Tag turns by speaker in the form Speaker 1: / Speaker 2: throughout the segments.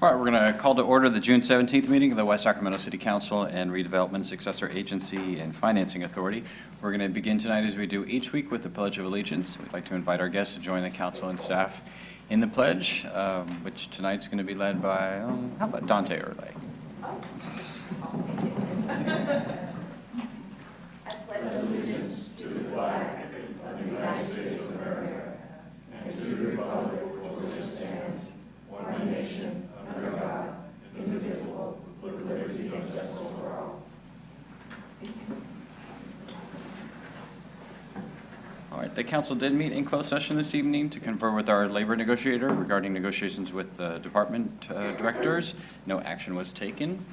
Speaker 1: All right, we're going to call to order the June 17th meeting of the West Sacramento City Council and Redevelopment Successor Agency and Financing Authority. We're going to begin tonight as we do each week with the Pledge of Allegiance. We'd like to invite our guests to join the council and staff in the pledge, which tonight's going to be led by, how about Dante Early?
Speaker 2: I pledge allegiance to the flag of the United States of America and to the republic for which it stands, one nation, under God, indivisible, with liberty and justice for all.
Speaker 1: All right, the council did meet in closed session this evening to confer with our labor negotiator regarding negotiations with the department directors. No action was taken.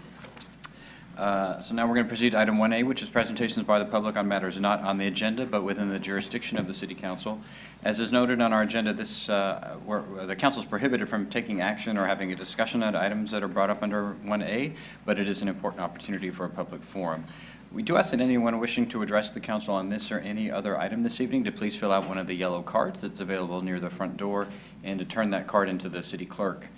Speaker 1: So now we're going to proceed to item 1A, which is presentations by the public on matters not on the agenda but within the jurisdiction of the City Council. As is noted on our agenda, the council is prohibited from taking action or having a discussion on items that are brought up under 1A, but it is an important opportunity for a public forum. We do ask that anyone wishing to address the council on this or any other item this evening to please fill out one of the yellow cards that's available near the front door and to turn that card into the city clerk.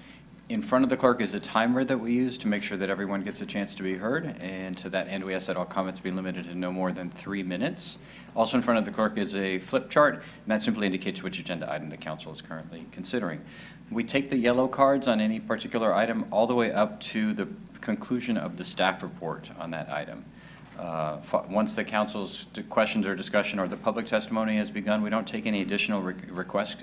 Speaker 1: In front of the clerk is a timer that we use to make sure that everyone gets a chance to be heard, and to that end we ask that all comments be limited to no more than 3 minutes. Also in front of the clerk is a flip chart, and that simply indicates which agenda item the council is currently considering. We take the yellow cards on any particular item all the way up to the conclusion of the staff report on that item. Once the council's questions or discussion or the public testimony has begun, we don't take any additional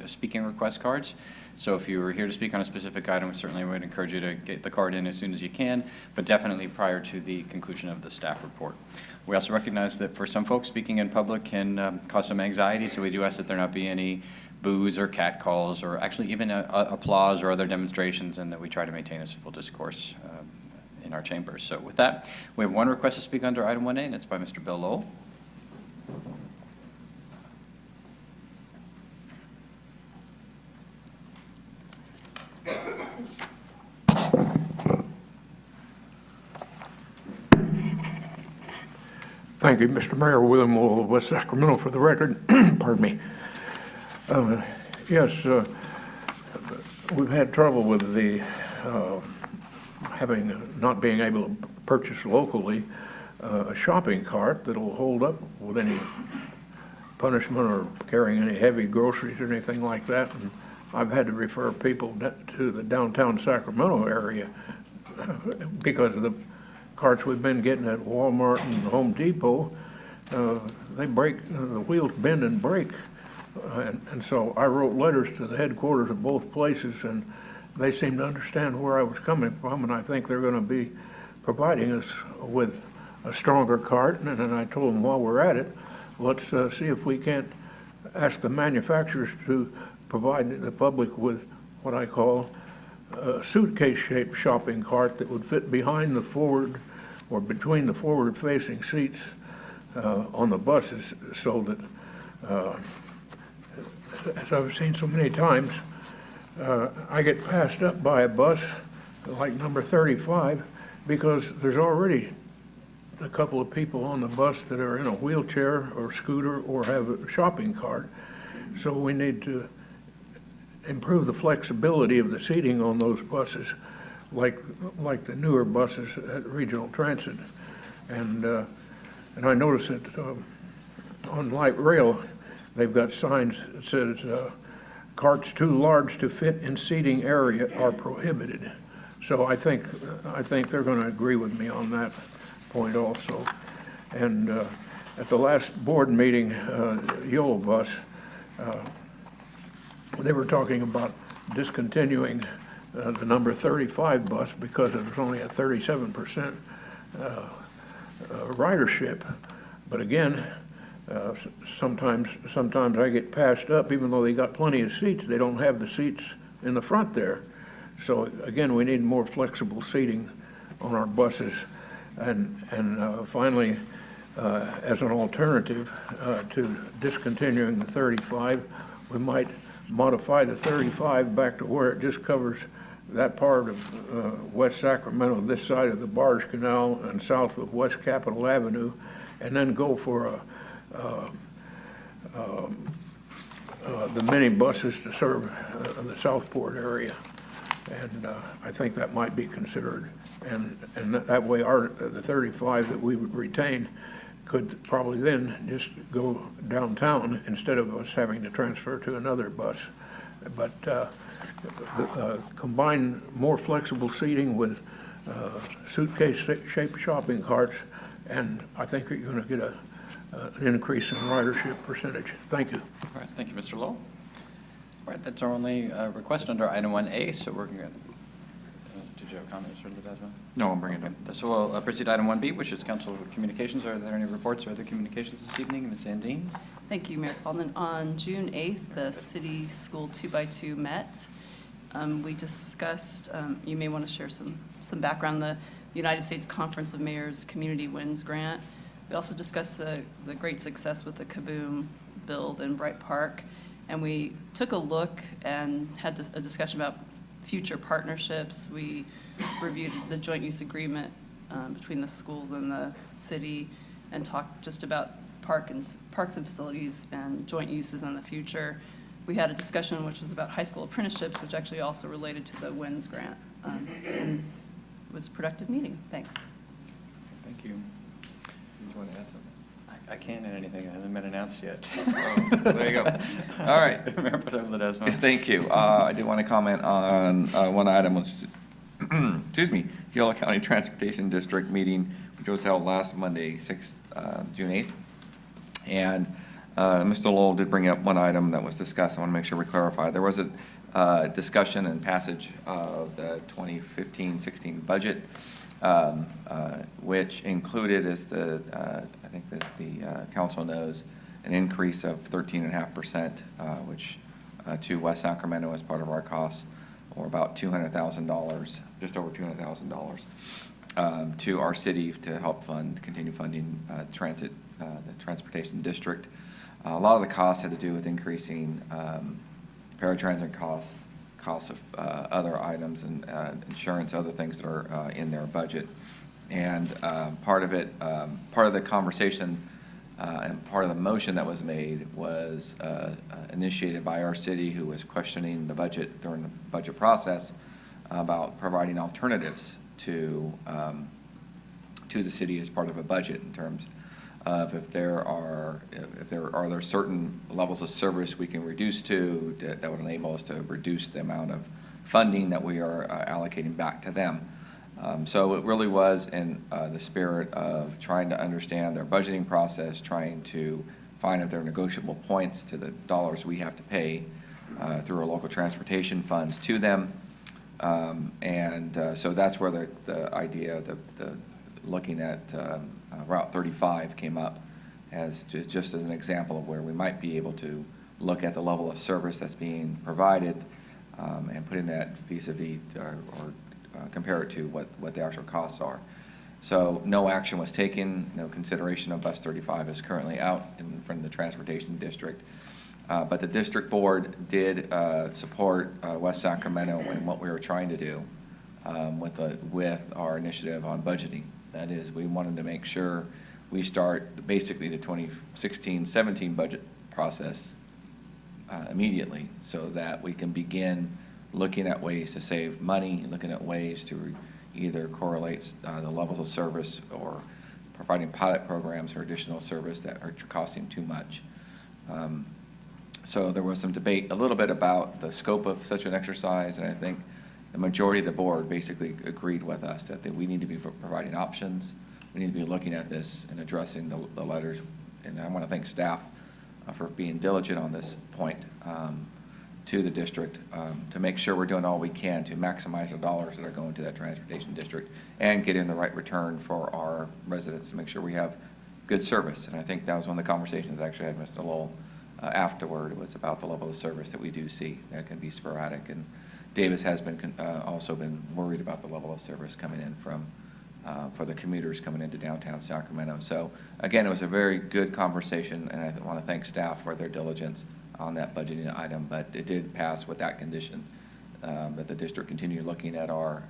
Speaker 1: speaking request cards. So if you were here to speak on a specific item, certainly we would encourage you to get the card in as soon as you can, but definitely prior to the conclusion of the staff report. We also recognize that for some folks, speaking in public can cause some anxiety, so we do ask that there not be any boos or cat calls or actually even applause or other demonstrations, and that we try to maintain a civil discourse in our chambers. So with that, we have one request to speak under item 1A, and it's by Mr. Bill Lowell.
Speaker 3: Thank you, Mr. Mayor. William Lowell of West Sacramento for the record. Pardon me. Yes, we've had trouble with the not being able to purchase locally a shopping cart that'll hold up with any punishment or carrying any heavy groceries or anything like that. And I've had to refer people to the downtown Sacramento area because of the carts we've been getting at Walmart and Home Depot. They break, the wheels bend and break. And so I wrote letters to the headquarters of both places, and they seem to understand where I was coming from, and I think they're going to be providing us with a stronger cart. And then I told them, while we're at it, let's see if we can't ask the manufacturers to provide the public with what I call a suitcase-shaped shopping cart that would fit behind the forward or between the forward-facing seats on the buses, so that, as I've seen so many times, I get passed up by a bus like number 35 because there's already a couple of people on the bus that are in a wheelchair or scooter or have a shopping cart. So we need to improve the flexibility of the seating on those buses, like the newer buses at Regional Transit. And I noticed that on light rail, they've got signs that says carts too large to fit in seating area are prohibited. So I think they're going to agree with me on that point also. And at the last board meeting, Yellow Bus, they were talking about discontinuing the number 35 bus because it was only a 37% ridership. But again, sometimes I get passed up, even though they got plenty of seats. They don't have the seats in the front there. So again, we need more flexible seating on our buses. And finally, as an alternative to discontinuing the 35, we might modify the 35 back to where it just covers that part of West Sacramento, this side of the Barge Canal and south of West Capitol Avenue, and then go for the mini buses to serve the Southport area. And I think that might be considered. And that way, the 35 that we would retain could probably then just go downtown instead of us having to transfer to another bus. But combine more flexible seating with suitcase-shaped shopping carts, and I think you're going to get an increase in ridership percentage. Thank you.
Speaker 1: All right, thank you, Mr. Lowell. All right, that's our only request under item 1A, so we're going to, did you have comments, Mr. Ledesma?
Speaker 4: No, I'm bringing it up.
Speaker 1: Okay, so we'll proceed to item 1B, which is council communications. Are there any reports or other communications this evening? Ms. Andine?
Speaker 5: Thank you, Mayor Calden. On June 8th, the city school 2x2 met. We discussed, you may want to share some background, the United States Conference of Mayors Community Wins Grant. We also discussed the great success with the Kaboom build in Bright Park. And we took a look and had a discussion about future partnerships. We reviewed the joint use agreement between the schools and the city and talked just about parks and facilities and joint uses in the future. We had a discussion which was about high school apprenticeships, which actually also related to the WINS grant. And it was a productive meeting. Thanks.
Speaker 1: Thank you.
Speaker 4: You want to add something?
Speaker 1: I can't add anything that hasn't been announced yet.
Speaker 4: Oh, there you go. All right.
Speaker 1: Mayor Pro Tem Ledesma.
Speaker 4: Thank you. I did want to comment on one item, which, excuse me, Yolo County Transportation District meeting, which was held last Monday, June 8th. And Mr. Lowell did bring up one item that was discussed. I want to make sure we clarify. There was a discussion and passage of the 2015-16 budget, which included, as I think as the council knows, an increase of 13.5%, which to West Sacramento as part of our costs, or about $200,000, just over $200,000, to our city to help continue funding the transportation district. A lot of the costs had to do with increasing paratransit costs of other items and insurance, other things that are in their budget. And part of the conversation and part of the motion that was made was initiated by our city, who was questioning the budget during the budget process about providing alternatives to the city as part of a budget, in terms of if there are certain levels of service we can reduce to that would enable us to reduce the amount of funding that we are allocating back to them. So it really was in the spirit of trying to understand their budgeting process, trying to find if there are negotiable points to the dollars we have to pay through our local transportation funds to them. So that's where the idea, the looking at Route 35 came up as just as an example of where we might be able to look at the level of service that's being provided and putting that vis-a-vis or compare it to what the actual costs are. So no action was taken, no consideration of Bus 35 is currently out in front of the Transportation District. But the district board did support West Sacramento in what we were trying to do with our initiative on budgeting. That is, we wanted to make sure we start basically the 2016-17 budget process immediately, so that we can begin looking at ways to save money, looking at ways to either correlate the levels of service or providing pilot programs or additional service that are costing too much. So there was some debate a little bit about the scope of such an exercise, and I think the majority of the board basically agreed with us that we need to be providing options. We need to be looking at this and addressing the letters. And I want to thank staff for being diligent on this point to the district to make sure we're doing all we can to maximize the dollars that are going to that transportation district and get in the right return for our residents to make sure we have good service. And I think that was one of the conversations I actually had with Mr. Lowell afterward. It was about the level of service that we do see that can be sporadic. And Davis has been also been worried about the level of service coming in from for the commuters coming into downtown Sacramento. So again, it was a very good conversation, and I want to thank staff for their diligence on that budgeting item. But it did pass with that condition that the district continue looking at our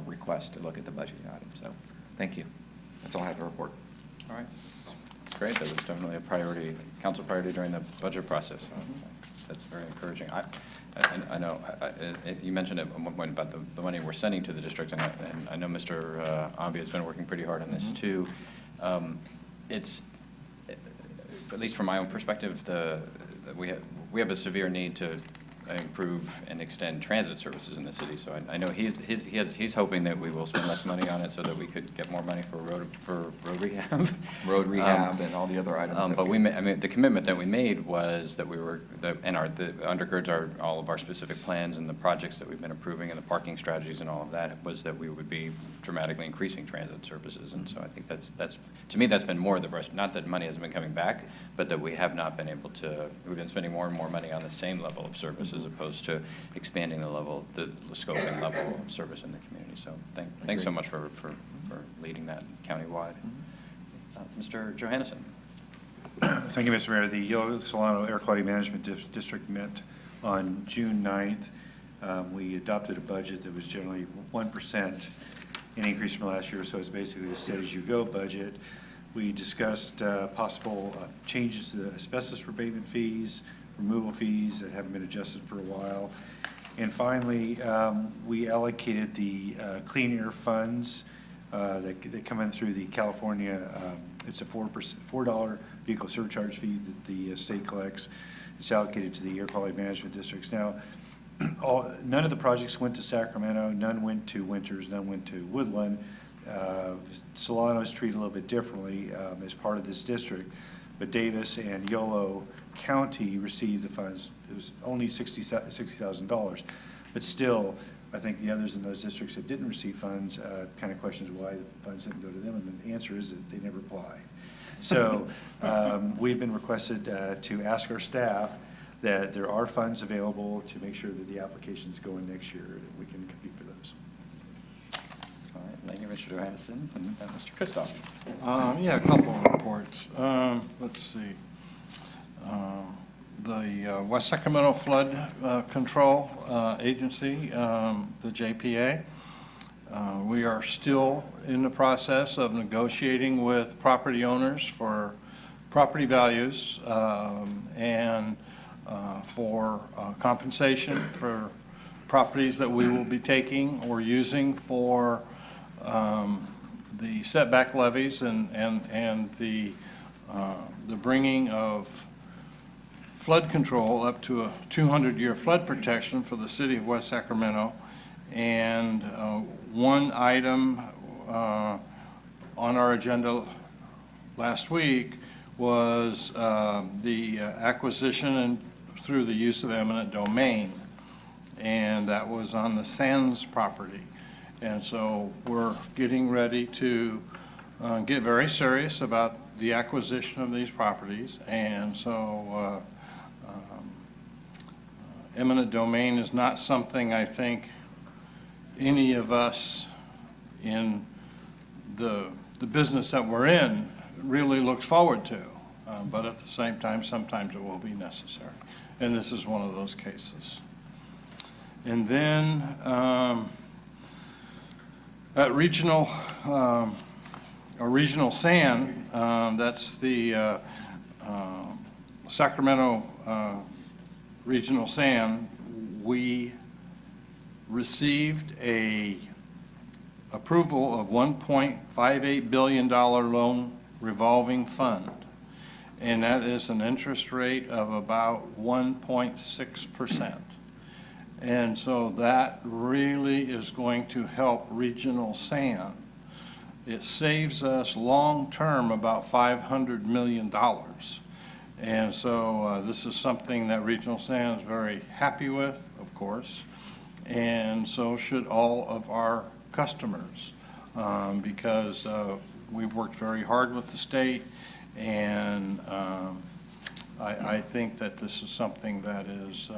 Speaker 4: request to look at the budgeting item. So thank you. That's all I have to report.
Speaker 1: All right. It's great. That was definitely a priority, council priority during the budget process. That's very encouraging. I know, you mentioned at one point about the money we're sending to the district, and I know Mr. Ambi has been working pretty hard on this too. It's, at least from my own perspective, we have a severe need to improve and extend transit services in the city. So I know he's hoping that we will spend less money on it so that we could get more money for road rehab.
Speaker 4: Road rehab and all the other items.
Speaker 1: But I mean, the commitment that we made was that the undergirds all of our specific plans and the projects that we've been approving and the parking strategies and all of that, was that we would be dramatically increasing transit services. And so I think that's to me, that's been more the rest, not that money hasn't been coming back, but that we have not been able to, we've been spending more and more money on the same level of service as opposed to expanding the scope and level of service in the community. So thanks so much for leading that countywide. Mr. Johannesson.
Speaker 2: Thank you, Mr. Mayor. The Yolo Solano Air Quality Management District met on June 9th. We adopted a budget that was generally 1% an increase from last year, so it's basically a steady-as-you-go budget. We discussed possible changes to the asbestos abatement fees, removal fees that haven't been adjusted for a while. And finally, we allocated the clean air funds that come in through the California, it's a $4 vehicle surcharge fee that the state collects. It's allocated to the air quality management districts. Now, none of the projects went to Sacramento, none went to Winters, none went to Woodland. Solano is treated a little bit differently as part of this district, but Davis and Yolo County received the funds. It was only $60,000, but still, I think the others in those districts that didn't receive funds kind of questions why the funds didn't go to them, and the answer is that they never applied. So we've been requested to ask our staff that there are funds available to make sure that the applications go in next year, that we can compete for those.
Speaker 1: All right, thank you, Mr. Johannesson. And Mr. Christoph.
Speaker 6: Yeah, a couple of reports. Let's see. The West Sacramento Flood Control Agency, the JPA, we are still in the process of negotiating with property owners for property values and for compensation for properties that we will be taking or using for the setback levies and the bringing of flood control up to a 200-year flood protection for the city of West Sacramento. And one item on our agenda last week was the acquisition and through the use of eminent domain, and that was on the Sands property. And so we're getting ready to get very serious about the acquisition of these properties, and so eminent domain is not something I think any of us in the business that we're in really looks forward to, but at the same time, sometimes it will be necessary. And this is one of those cases. And then at regional SAN, that's the Sacramento Regional SAN, we received a approval of $1.58 billion loan revolving fund. And that is an interest rate of about 1.6%. And so that really is going to help regional SAN. It saves us long-term about $500 million. And so this is something that regional SAN is very happy with, of course, and so should all of our customers, because we've worked very hard with the state, and I think that this is something that is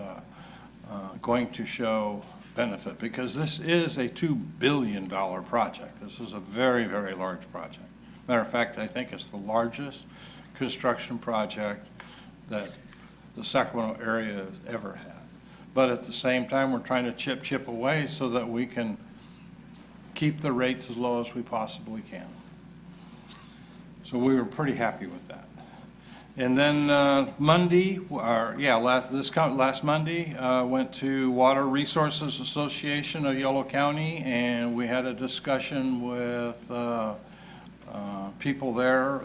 Speaker 6: going to show benefit, because this is a $2 billion project. This is a very, very large project. Matter of fact, I think it's the largest construction project that the Sacramento area has ever had. But at the same time, we're trying to chip away so that we can keep the rates as low as we possibly can. So we were pretty happy with that. And then Monday, last Monday, went to Water Resources Association of Yolo County, and we had a discussion with people there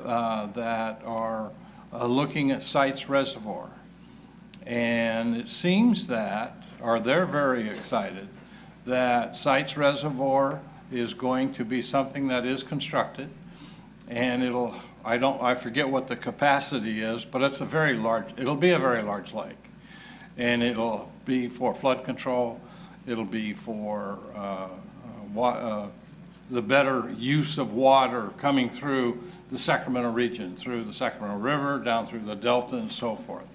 Speaker 6: that are looking at Sites Reservoir. And it seems that, or they're very excited, that Sites Reservoir is going to be something that is constructed, and I forget what the capacity is, but it'll be a very large lake. And it'll be for flood control, it'll be for the better use of water coming through the Sacramento region, through the Sacramento River, down through the Delta and so forth.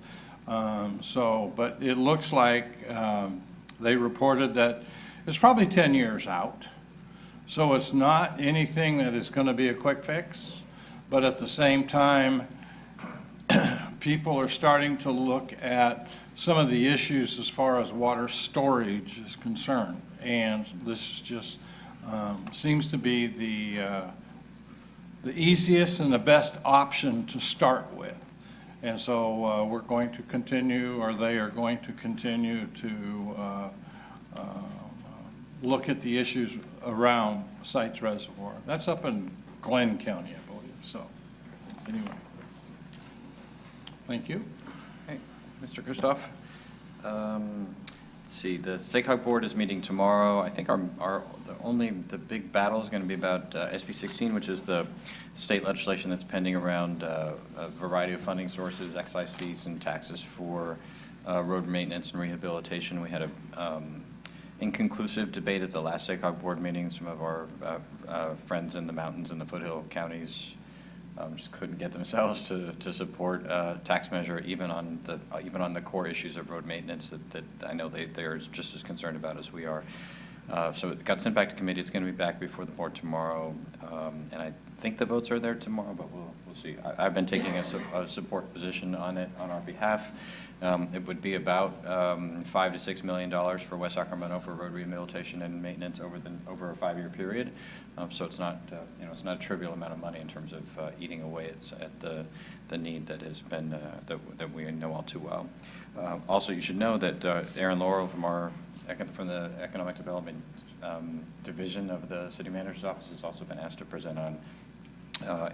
Speaker 6: But it looks like they reported that it's probably 10 years out. So it's not anything that is going to be a quick fix. But at the same time, people are starting to look at some of the issues as far as water storage is concerned. And this just seems to be the easiest and the best option to start with. And so we're going to continue, or they are going to continue to look at the issues around Sites Reservoir. That's up in Glenn County, I believe. So, anyway, thank you.
Speaker 1: Okay, Mr. Christoph. Let's see, the SACOG board is meeting tomorrow. I think the big battle is going to be about SB 16, which is the state legislation that's pending around a variety of funding sources, excise fees and taxes for road maintenance and rehabilitation. We had a inconclusive debate at the last SACOG board meeting. Some of our friends in the mountains and the foothill counties just couldn't get themselves to support a tax measure, even on the core issues of road maintenance that I know they're just as concerned about as we are. So it got sent back to committee. It's going to be back before the board tomorrow, and I think the votes are there tomorrow, but we'll see. I've been taking a support position on it on our behalf. It would be about $5 to $6 million for West Sacramento for road rehabilitation and maintenance over a 5-year period. So it's not it's not a trivial amount of money in terms of eating away at the need that has been that we know all too well. Also, you should know that Aaron Laurel from the Economic Development Division of the City Manager's Office has also been asked to present on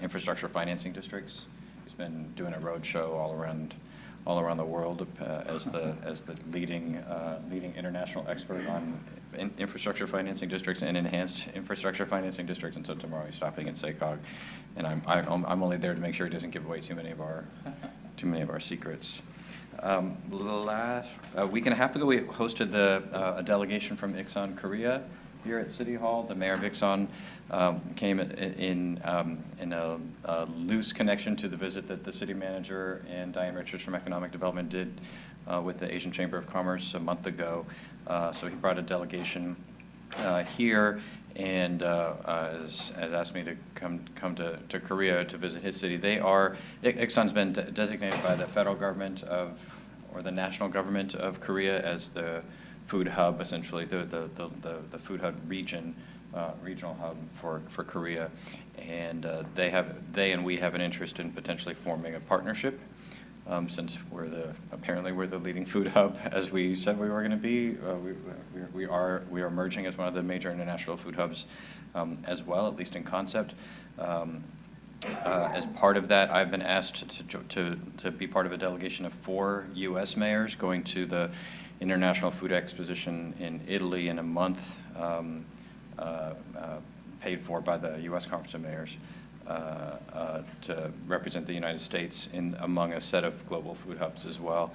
Speaker 1: infrastructure financing districts. He's been doing a road show all around the world as the leading international expert on infrastructure financing districts and enhanced infrastructure financing districts. And so tomorrow he's stopping at SACOG, and I'm only there to make sure he doesn't give away too many of our secrets. A week and a half ago, we hosted a delegation from Iksan, Korea, here at City Hall. The mayor of Iksan came in a loose connection to the visit that the city manager and Diane Richards from Economic Development did with the Asian Chamber of Commerce a month ago. So he brought a delegation here and has asked me to come to Korea to visit his city. Iksan's been designated by the federal government or the national government of Korea as the food hub, essentially the food hub regional hub for Korea, and they and we have an interest in potentially forming a partnership. Since apparently we're the leading food hub, as we said we were going to be, we are emerging as one of the major international food hubs as well, at least in concept. As part of that, I've been asked to be part of a delegation of 4 U.S. mayors going to the International Food Exposition in Italy in a month, paid for by the U.S. Conference of Mayors, to represent the United States among a set of global food hubs as well.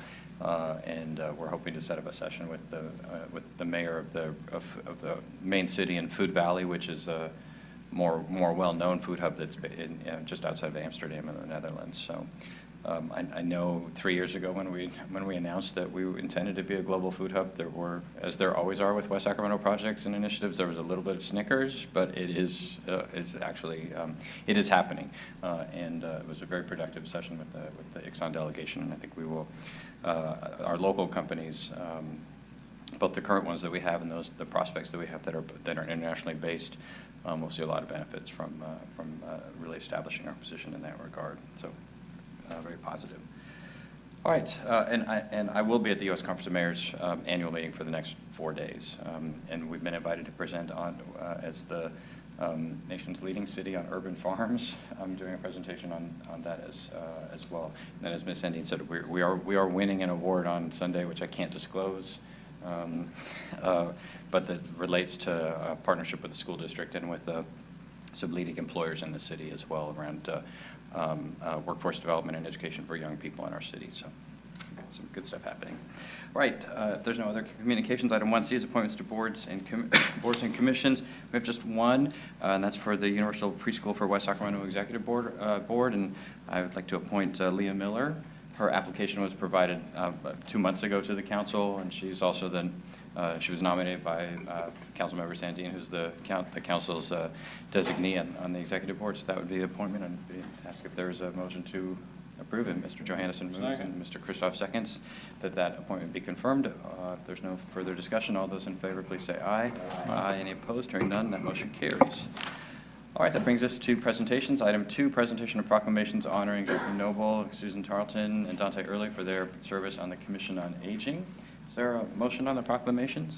Speaker 1: And we're hoping to set up a session with the mayor of the main city in Food Valley, which is a more well-known food hub that's just outside of Amsterdam in the Netherlands. So I know 3 years ago when we announced that we intended to be a global food hub, there were, as there always are with West Sacramento projects and initiatives, there was a little bit of snickers, but it's actually it is happening, and it was a very productive session with the Iksan delegation, and I think we will our local companies. Both the current ones that we have and the prospects that we have that are internationally based, we'll see a lot of benefits from really establishing our position in that regard. So very positive. All right, and I will be at the U.S. Conference of Mayors annual meeting for the next 4 days. And we've been invited to present on, as the nation's leading city on urban farms. I'm doing a presentation on that as well. And then as Ms. Endine said, we are winning an award on Sunday, which I can't disclose, but that relates to a partnership with the school district and with some leading employers in the city as well around workforce development and education for young people in our city. So we've got some good stuff happening. All right, if there's no other communications, item 1C is appointments to boards and commissions. We have just one, and that's for the Universal Preschool for West Sacramento Executive Board, and I would like to appoint Leah Miller. Her application was provided 2 months ago to the council, and she's also then, she was nominated by Councilmember Sandine, who's the council's designee on the executive board, so that would be the appointment. And ask if there's a motion to approve it. Mr. Johannesson moves and Mr. Christoph seconds that appointment be confirmed. If there's no further discussion, all those in favor, please say aye. Aye. Any opposed? Hearing none, that motion carries. All right, that brings us to presentations. Item 2, presentation of proclamations honoring Jackie Noble, Susan Tarleton, and Dante Early for their service on the Commission on Aging. Is there a motion on the proclamations?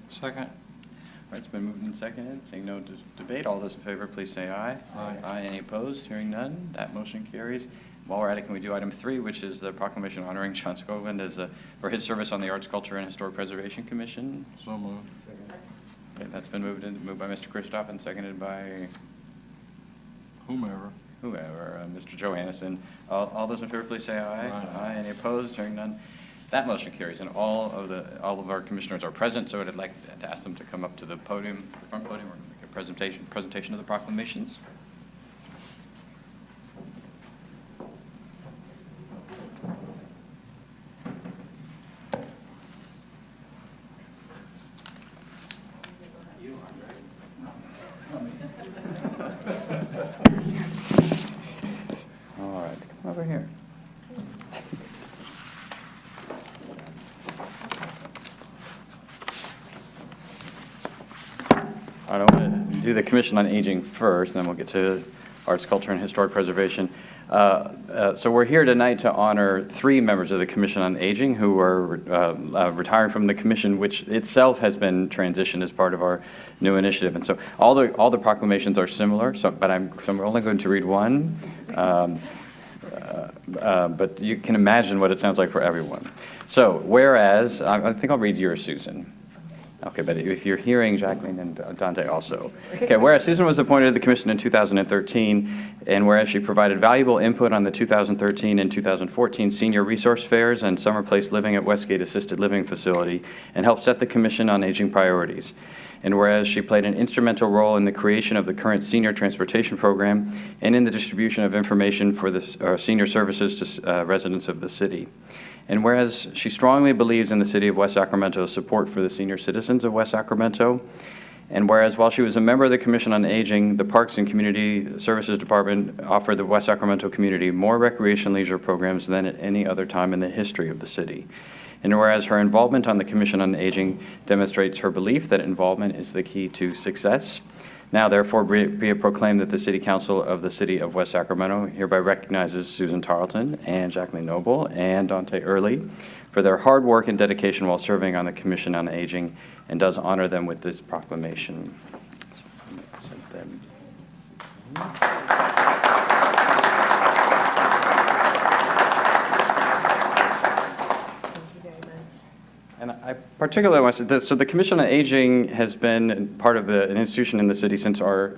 Speaker 6: Second.
Speaker 1: All right, it's been moved and seconded. Seeing no debate, all those in favor, please say aye.
Speaker 6: Aye.
Speaker 1: Aye. Any opposed? Hearing none, that motion carries. While we're at it, can we do item 3, which is the proclamation honoring John Scotland for his service on the Arts, Culture, and Historic Preservation Commission?
Speaker 6: So moved.
Speaker 1: Okay, that's been moved by Mr. Christoph and seconded by
Speaker 6: Whomever.
Speaker 1: Mr. Johannesson. All those in favor, please say aye. Aye. Any opposed? Hearing none. That motion carries, and all of our commissioners are present, so I'd like to ask them to come up to the podium, the front podium, or make a presentation of the proclamations. All right, come over here. I don't want to do the Commission on Aging first, then we'll get to Arts, Culture, and Historic Preservation. So we're here tonight to honor 3 members of the Commission on Aging who are retiring from the commission, which itself has been transitioned as part of our new initiative. And so all the proclamations are similar, so we're only going to read one. But you can imagine what it sounds like for everyone. So whereas, I think I'll read yours, Susan. Okay, but if you're hearing Jacqueline and Dante also. Okay, whereas Susan was appointed to the commission in 2013, and whereas she provided valuable input on the 2013 and 2014 senior resource fairs and summer place living at Westgate Assisted Living Facility, and helped set the Commission on Aging priorities. And whereas she played an instrumental role in the creation of the current senior transportation program and in the distribution of information for the senior services to residents of the city. And whereas she strongly believes in the City of West Sacramento's support for the senior citizens of West Sacramento, and whereas while she was a member of the Commission on Aging, the Parks and Community Services Department offered the West Sacramento community more recreation leisure programs than at any other time in the history of the city. And whereas her involvement on the Commission on Aging demonstrates her belief that involvement is the key to success. Now, therefore, be it proclaimed that the City Council of the City of West Sacramento hereby recognizes Susan Tarleton and Jacqueline Noble and Dante Early for their hard work and dedication while serving on the Commission on Aging, and does honor them with this proclamation. And I particularly want to say, so the Commission on Aging has been part of an institution in the city since our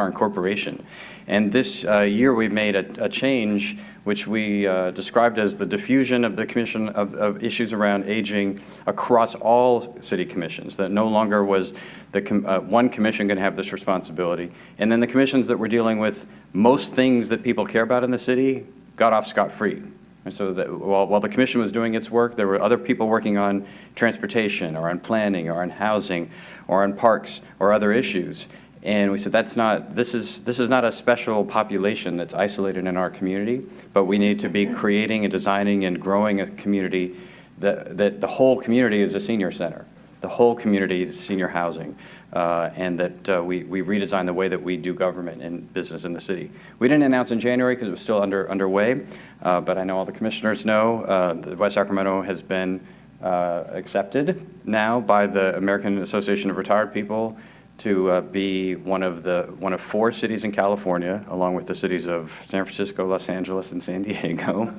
Speaker 1: incorporation. And this year we've made a change which we described as the diffusion of the commission of issues around aging across all city commissions, that no longer was the one commission going to have this responsibility. And then the commissions that were dealing with most things that people care about in the city got off scot-free. And so that while the commission was doing its work, there were other people working on transportation or on planning or on housing or on parks or other issues. And we said, this is not a special population that's isolated in our community, but we need to be creating and designing and growing a community that the whole community is a senior center. the whole community's senior housing, and that we redesign the way that we do government and business in the city. We didn't announce in January because it was still underway, but I know all the commissioners know that West Sacramento has been accepted now by the American Association of Retired People to be one of 4 cities in California, along with the cities of San Francisco, Los Angeles, and San Diego.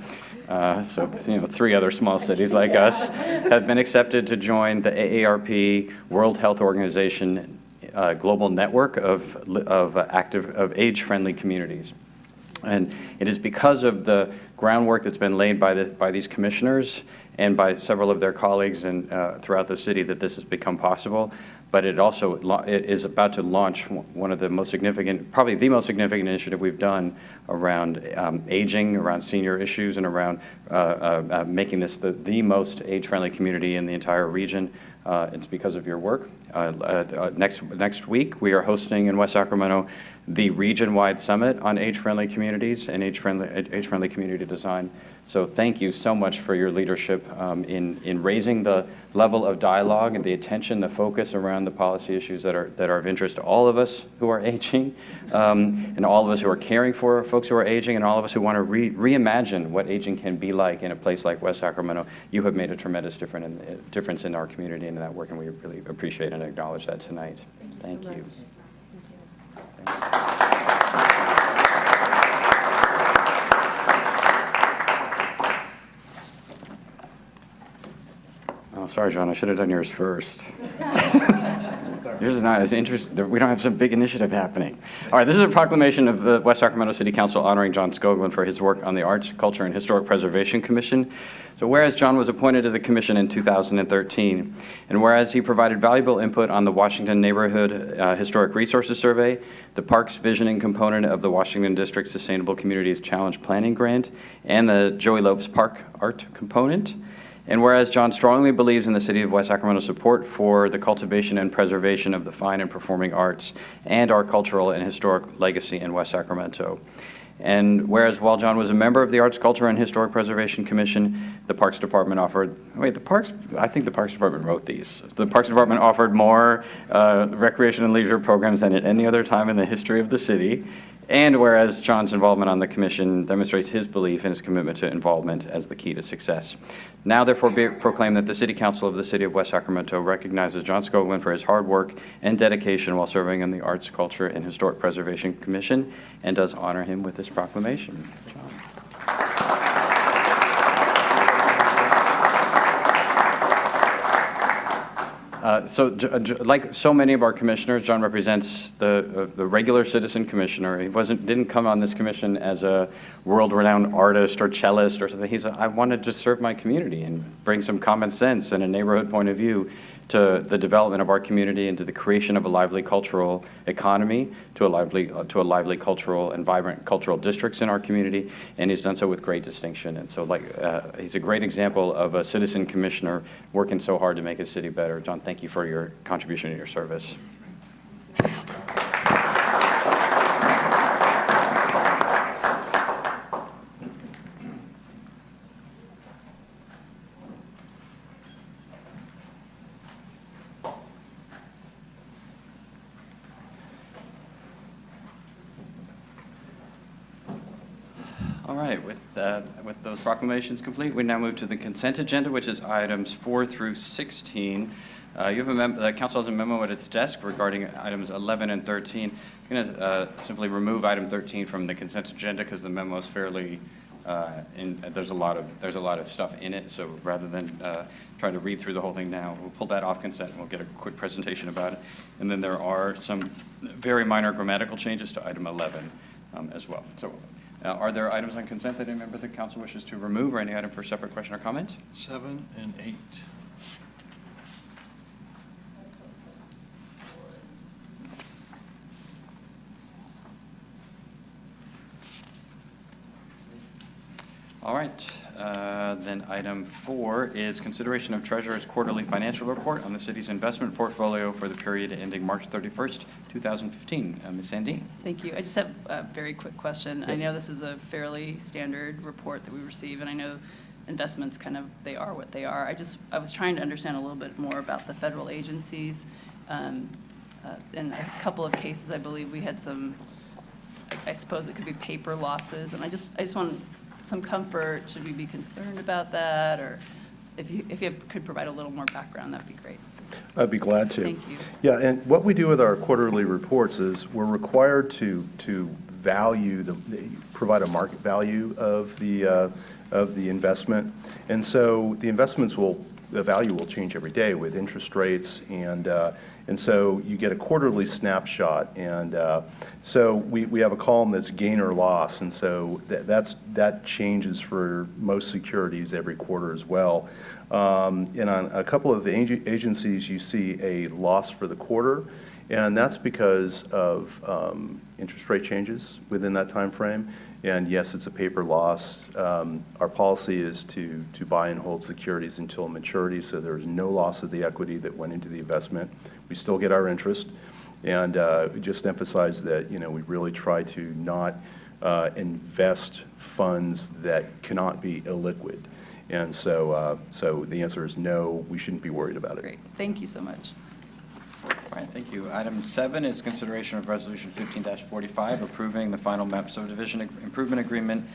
Speaker 1: So 3 other small cities like us have been accepted to join the AARP World Health Organization global network of age-friendly communities. And it is because of the groundwork that's been laid by these commissioners and by several of their colleagues throughout the city that this has become possible. But it is about to launch one of the most significant, probably the most significant initiative we've done around aging, around senior issues, and around making this the most age-friendly community in the entire region. It's because of your work. Next week, we are hosting in West Sacramento the region-wide summit on age-friendly communities and age-friendly community design. So thank you so much for your leadership in raising the level of dialogue and the attention, the focus around the policy issues that are of interest to all of us who are aging, and all of us who are caring for folks who are aging, and all of us who want to reimagine what aging can be like in a place like West Sacramento. You have made a tremendous difference in our community and in that work, and we really appreciate and acknowledge that tonight. Thank you. Oh, sorry, John, I should have done yours first. Yours is not as interesting. We don't have some big initiative happening. All right, this is a proclamation of the West Sacramento City Council honoring John Skoglund for his work on the Arts, Culture, and Historic Preservation Commission. So whereas John was appointed to the commission in 2013, and whereas he provided valuable input on the Washington Neighborhood Historic Resources Survey, the Parks Visioning component of the Washington District Sustainable Communities Challenge Planning Grant, and the Joey Lopes Park Art component, and whereas John strongly believes in the City of West Sacramento's support for the cultivation and preservation of the fine and performing arts and our cultural and historic legacy in West Sacramento. And whereas while John was a member of the Arts, Culture, and Historic Preservation Commission, the Parks Department offered, I think the Parks Department wrote these. The Parks Department offered more recreation and leisure programs than at any other time in the history of the city. And whereas John's involvement on the commission demonstrates his belief and his commitment to involvement as the key to success. Now, therefore, be it proclaimed that the City Council of the City of West Sacramento recognizes John Skoglund for his hard work and dedication while serving on the Arts, Culture, and Historic Preservation Commission, and does honor him with this proclamation. John. Like so many of our commissioners, John represents the regular citizen commissioner. He didn't come on this commission as a world-renowned artist or cellist or something. I wanted to serve my community and bring some common sense and a neighborhood point of view to the development of our community and to the creation of a lively cultural economy, to a lively cultural and vibrant cultural districts in our community, and he's done so with great distinction. And so he's a great example of a citizen commissioner working so hard to make his city better. John, thank you for your contribution and your service. All right, with those proclamations complete, we now move to the consent agenda, which is items 4 through 16. The council has a memo at its desk regarding items 11 and 13. I'm going to simply remove item 13 from the consent agenda because the memo is fairly, there's a lot of stuff in it. So rather than trying to read through the whole thing now, we'll pull that off consent and we'll get a quick presentation about it. And then there are some very minor grammatical changes to item 11 as well. So. Are there items on consent that any member of the council wishes to remove, or any item for separate question or comment?
Speaker 6: 7 and 8.
Speaker 1: All right, then item 4 is consideration of Treasurer's quarterly financial report on the city's investment portfolio for the period ending March 31st, 2015. Ms. Sandine.
Speaker 5: Thank you. I just have a very quick question. I know this is a fairly standard report that we receive, and I know investments kind of, they are what they are. I was trying to understand a little bit more about the federal agencies. In a couple of cases, I believe we had some, I suppose it could be paper losses, and I just want some comfort. Should we be concerned about that? Or if you could provide a little more background, that'd be great.
Speaker 2: I'd be glad to.
Speaker 5: Thank you.
Speaker 2: Yeah, and what we do with our quarterly reports is we're required to value, provide a market value of the investment. And so the the value will change every day with interest rates, and so you get a quarterly snapshot. And so we have a column that's gain or loss, and so that changes for most securities every quarter as well. And on a couple of the agencies, you see a loss for the quarter, and that's because of interest rate changes within that time frame. And yes, it's a paper loss. Our policy is to buy and hold securities until maturity, so there's no loss of the equity that went into the investment. We still get our interest, and we just emphasize that, you know, we really try to not invest funds that cannot be illiquid. And so the answer is no, we shouldn't be worried about it.
Speaker 5: Great. Thank you so much.
Speaker 1: All right, thank you. Item 7 is consideration of Resolution 15-45, approving the final map subdivision improvement agreement,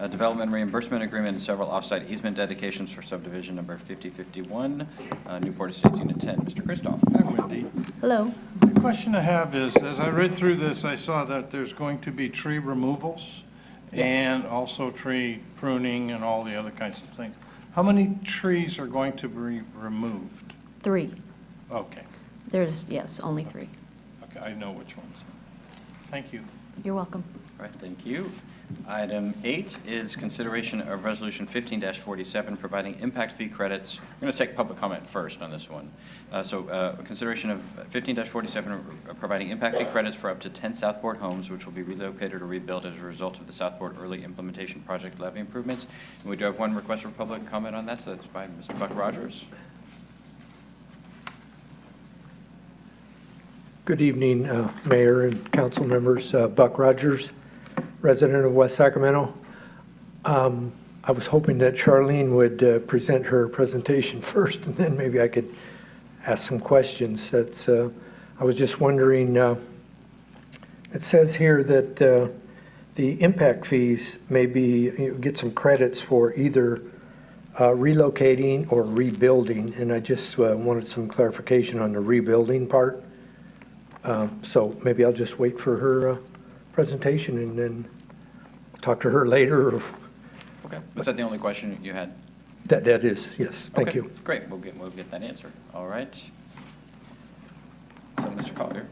Speaker 1: development reimbursement agreement, and several offsite easement dedications for subdivision number 5051, Newport Estates Unit 10. Mr. Kristoff.
Speaker 6: Hi, Wendy.
Speaker 7: Hello.
Speaker 6: The question I have is, as I read through this, I saw that there's going to be tree removals and also tree pruning and all the other kinds of things. How many trees are going to be removed?
Speaker 7: 3.
Speaker 6: Okay,
Speaker 7: Yes, only 3.
Speaker 6: okay, I know which ones. Thank you.
Speaker 7: You're welcome.
Speaker 1: All right, thank you. Item 8 is consideration of Resolution 15-47, providing impact fee credits. We're going to take public comment first on this one. Consideration of 15-47, providing impact fee credits for up to 10 Southport homes, which will be relocated or rebuilt as a result of the Southport Early Implementation Project levy improvements. And we do have one request for public comment on that, so that's by Mr. Buck Rogers.
Speaker 8: Good evening, Mayor and council members. Buck Rogers, resident of West Sacramento. I was hoping that Charlene would present her presentation first, and then maybe I could ask some questions. I was just wondering, it says here that the impact fees may be, get some credits for either relocating or rebuilding, and I just wanted some clarification on the rebuilding part. So maybe I'll just wait for her presentation and then talk to her later.
Speaker 1: Okay. Was that the only question you had?
Speaker 8: That is, yes. Thank
Speaker 1: Okay,
Speaker 8: you.
Speaker 1: Great. We'll get that answer. All right. So, Mr. Collier,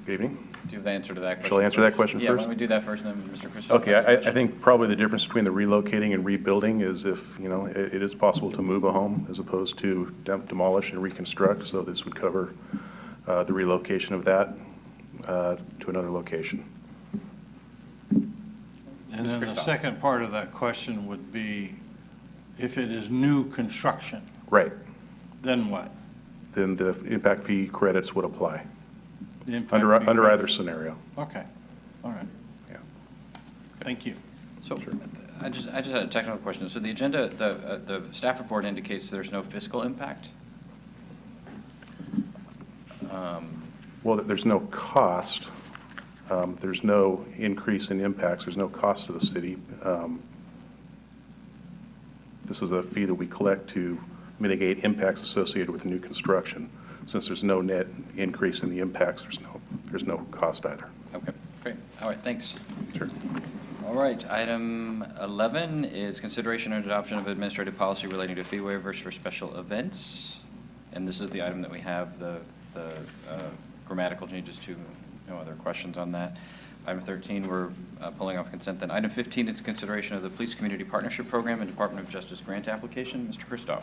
Speaker 9: Good evening.
Speaker 1: do you have the answer to that question?
Speaker 9: Shall I answer that question
Speaker 1: Yeah, why
Speaker 9: first?
Speaker 1: don't we do that first, and then Mr. Kristoff.
Speaker 9: Okay, I think probably the difference between the relocating and rebuilding is if, you know, it is possible to move a home as opposed to demolish and reconstruct, so this would cover the relocation of that to another location.
Speaker 6: And then the
Speaker 1: Kristoff.
Speaker 6: second part of that question would be, if it is new construction,
Speaker 9: Right.
Speaker 6: then what?
Speaker 9: Then the impact fee credits would apply
Speaker 6: The impact
Speaker 9: under
Speaker 6: fee
Speaker 9: either
Speaker 6: credit?
Speaker 9: scenario.
Speaker 6: Okay, all right,
Speaker 9: Yeah.
Speaker 6: thank you.
Speaker 1: So, I just had a technical question. So the agenda, the staff report indicates there's no fiscal impact?
Speaker 9: Well, there's no cost. There's no increase in impacts. There's no cost to the city. This is a fee that we collect to mitigate impacts associated with new construction. Since there's no net increase in the impacts, there's no cost either.
Speaker 1: Okay, great. All right, thanks.
Speaker 9: Sure.
Speaker 1: All right, item 11 is consideration and adoption of administrative policy relating to fee waivers for special events. And this is the item that we have the grammatical changes to. No other questions on that. Item 13, we're pulling off consent. Then item 15 is consideration of the Police Community Partnership Program and Department of Justice grant application. Mr. Kristoff.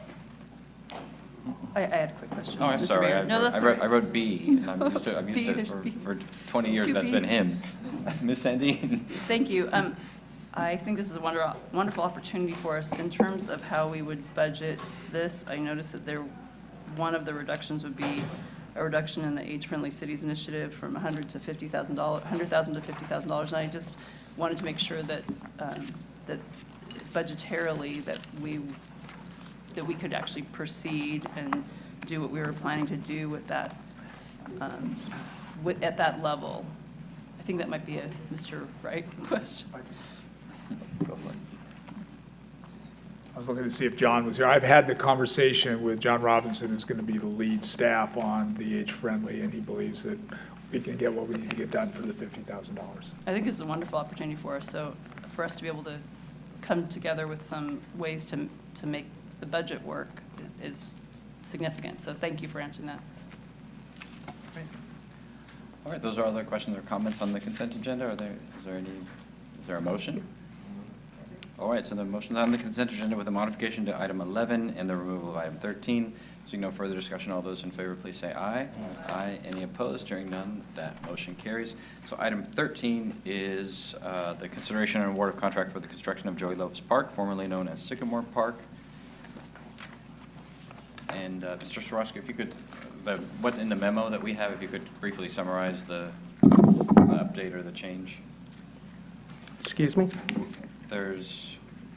Speaker 5: I had a quick question.
Speaker 1: Oh, I'm
Speaker 5: Mr.
Speaker 1: sorry.
Speaker 5: Mayor. No, that's all
Speaker 1: I
Speaker 5: right.
Speaker 1: wrote B, and I'm used to
Speaker 5: B,
Speaker 1: it
Speaker 5: there's B.
Speaker 1: for 20 years.
Speaker 5: Two
Speaker 1: That's been
Speaker 5: Bs.
Speaker 1: him. Miss Sandine.
Speaker 5: Thank you. I think this is a wonderful opportunity for us in terms of how we would budget this. I noticed that one of the reductions would be a reduction in the Age-Friendly Cities Initiative from $100,000 to $50,000, $100,000 to $50,000. And I just wanted to make sure that budgetarily that we could actually proceed and do what we were planning to do with that, at that level. I think that might be a Mr. Wright question.
Speaker 10: I was looking to see if John was here. I've had the conversation with John Robinson, who's going to be the lead staff on the age-friendly, and he believes that we can get what we need to get done for the $50,000.
Speaker 5: I think it's a wonderful opportunity for us, so for us to be able to come together with some ways to make the budget work is significant. So thank you for answering that.
Speaker 1: All right, those are all the questions or comments on the consent agenda. Is there a motion? All right, so the motion's on the consent agenda with a modification to item 11 and the removal of item 13. Seeing no further discussion, all those in favor, please say aye. Aye. Any opposed? Hearing none, that motion carries. So item 13 is the consideration and award of contract for the construction of Joy Lopes Park, formerly known as Sycamore Park. And Mr. Swarovski, if you could, what's in the memo that we have, if you could briefly summarize the update or the change.
Speaker 11: Excuse me?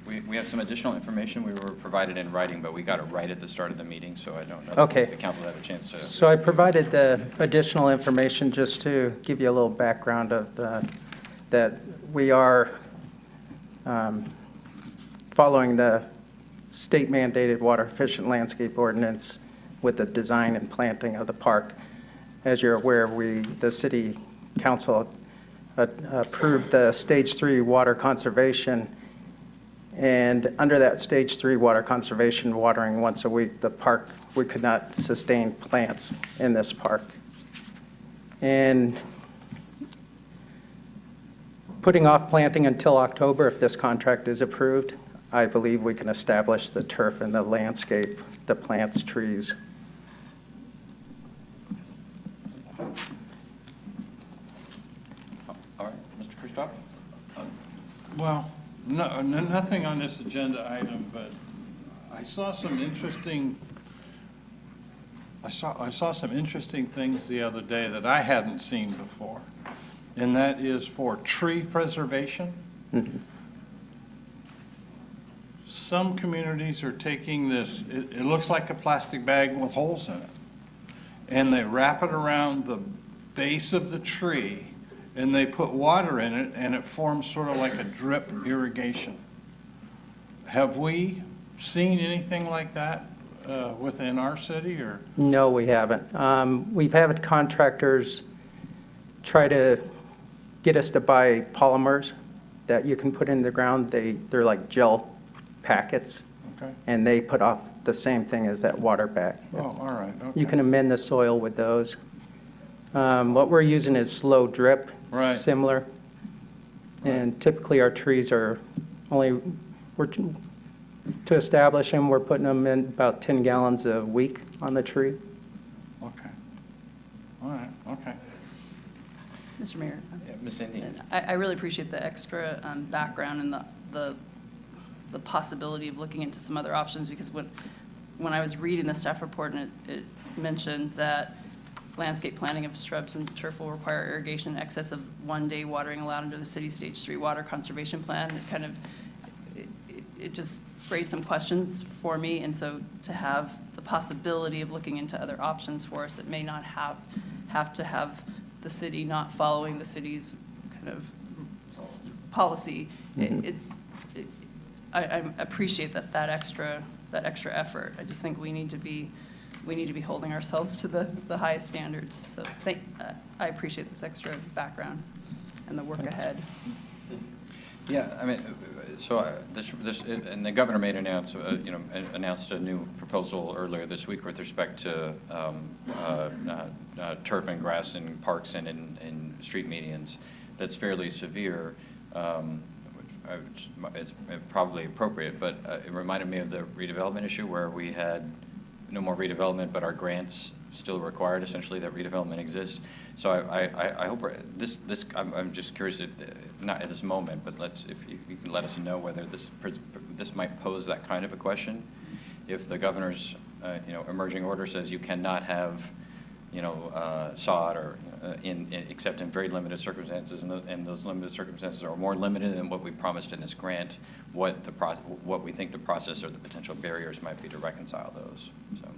Speaker 1: We have some additional information we were provided in writing, but we got it right at the start of the meeting, so I don't know
Speaker 11: Okay.
Speaker 1: if the council had a chance to.
Speaker 11: So I provided the additional information just to give you a little background of that we are following the state mandated water efficient landscape ordinance with the design and planting of the park. As you're aware, the city council approved the stage 3 water conservation, and under that stage 3 water conservation, watering once a week, the park, we could not sustain plants in this park. And putting off planting until October, if this contract is approved, I believe we can establish the turf and the landscape, the plants, trees.
Speaker 1: All right, Mr. Kristoff?
Speaker 6: Well, nothing on this agenda item, but I saw some interesting things the other day that I hadn't seen before, and that is for tree preservation.
Speaker 11: Mm-hmm.
Speaker 6: Some communities are taking this, it looks like a plastic bag with holes in it, and they wrap it around the base of the tree, and they put water in it, and it forms sort of like a drip irrigation. Have we seen anything like that within our city, or?
Speaker 11: No, we haven't. We've had contractors try to get us to buy polymers that you can put in the ground. They're like gel packets,
Speaker 6: Okay.
Speaker 11: and they put off the same thing as that water bag.
Speaker 6: Oh, all right, okay.
Speaker 11: You can amend the soil with those. What we're using is slow drip,
Speaker 6: Right.
Speaker 11: similar. And typically our trees are to establish them, we're putting them in about 10 gallons a week on the tree.
Speaker 6: Okay. All right, okay.
Speaker 5: Mr. Mayor?
Speaker 1: Yeah, Ms. Indy?
Speaker 5: And I really appreciate the extra background and the possibility of looking into some other options, because when I was reading the staff report, and it mentioned that landscape planting of shrubs and turf will require irrigation in excess of 1 day watering allowed under the city stage 3 water conservation plan. It just raised some questions for me, and so to have the possibility of looking into other options for us, it may not have to have the city not following the city's kind of policy.
Speaker 11: Mhm.
Speaker 5: I appreciate that extra effort. I just think we need to be holding ourselves to the highest standards. So I appreciate this extra background and the work ahead.
Speaker 1: Yeah, I mean, so and the governor made announced a new proposal earlier this week with respect to turf and grass in parks and in street medians. That's fairly severe. It's probably appropriate, but it reminded me of the redevelopment issue where we had no more redevelopment, but our grants still required essentially that redevelopment exists. So I hope I'm just curious, not at this moment, but if you can let us know whether this might pose that kind of a question. If the governor's emerging order says you cannot have sought or except in very limited circumstances, and those limited circumstances are more limited than what we promised in this grant, what we think the process or the potential barriers might be to reconcile those. So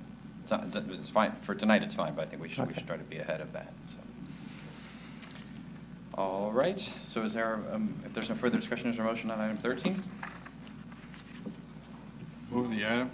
Speaker 1: it's fine. For tonight, it's fine, but I think we should try to be ahead of that. So. All right. So is there, if there's no further discussion, is there a motion on item 13?
Speaker 6: Move the item.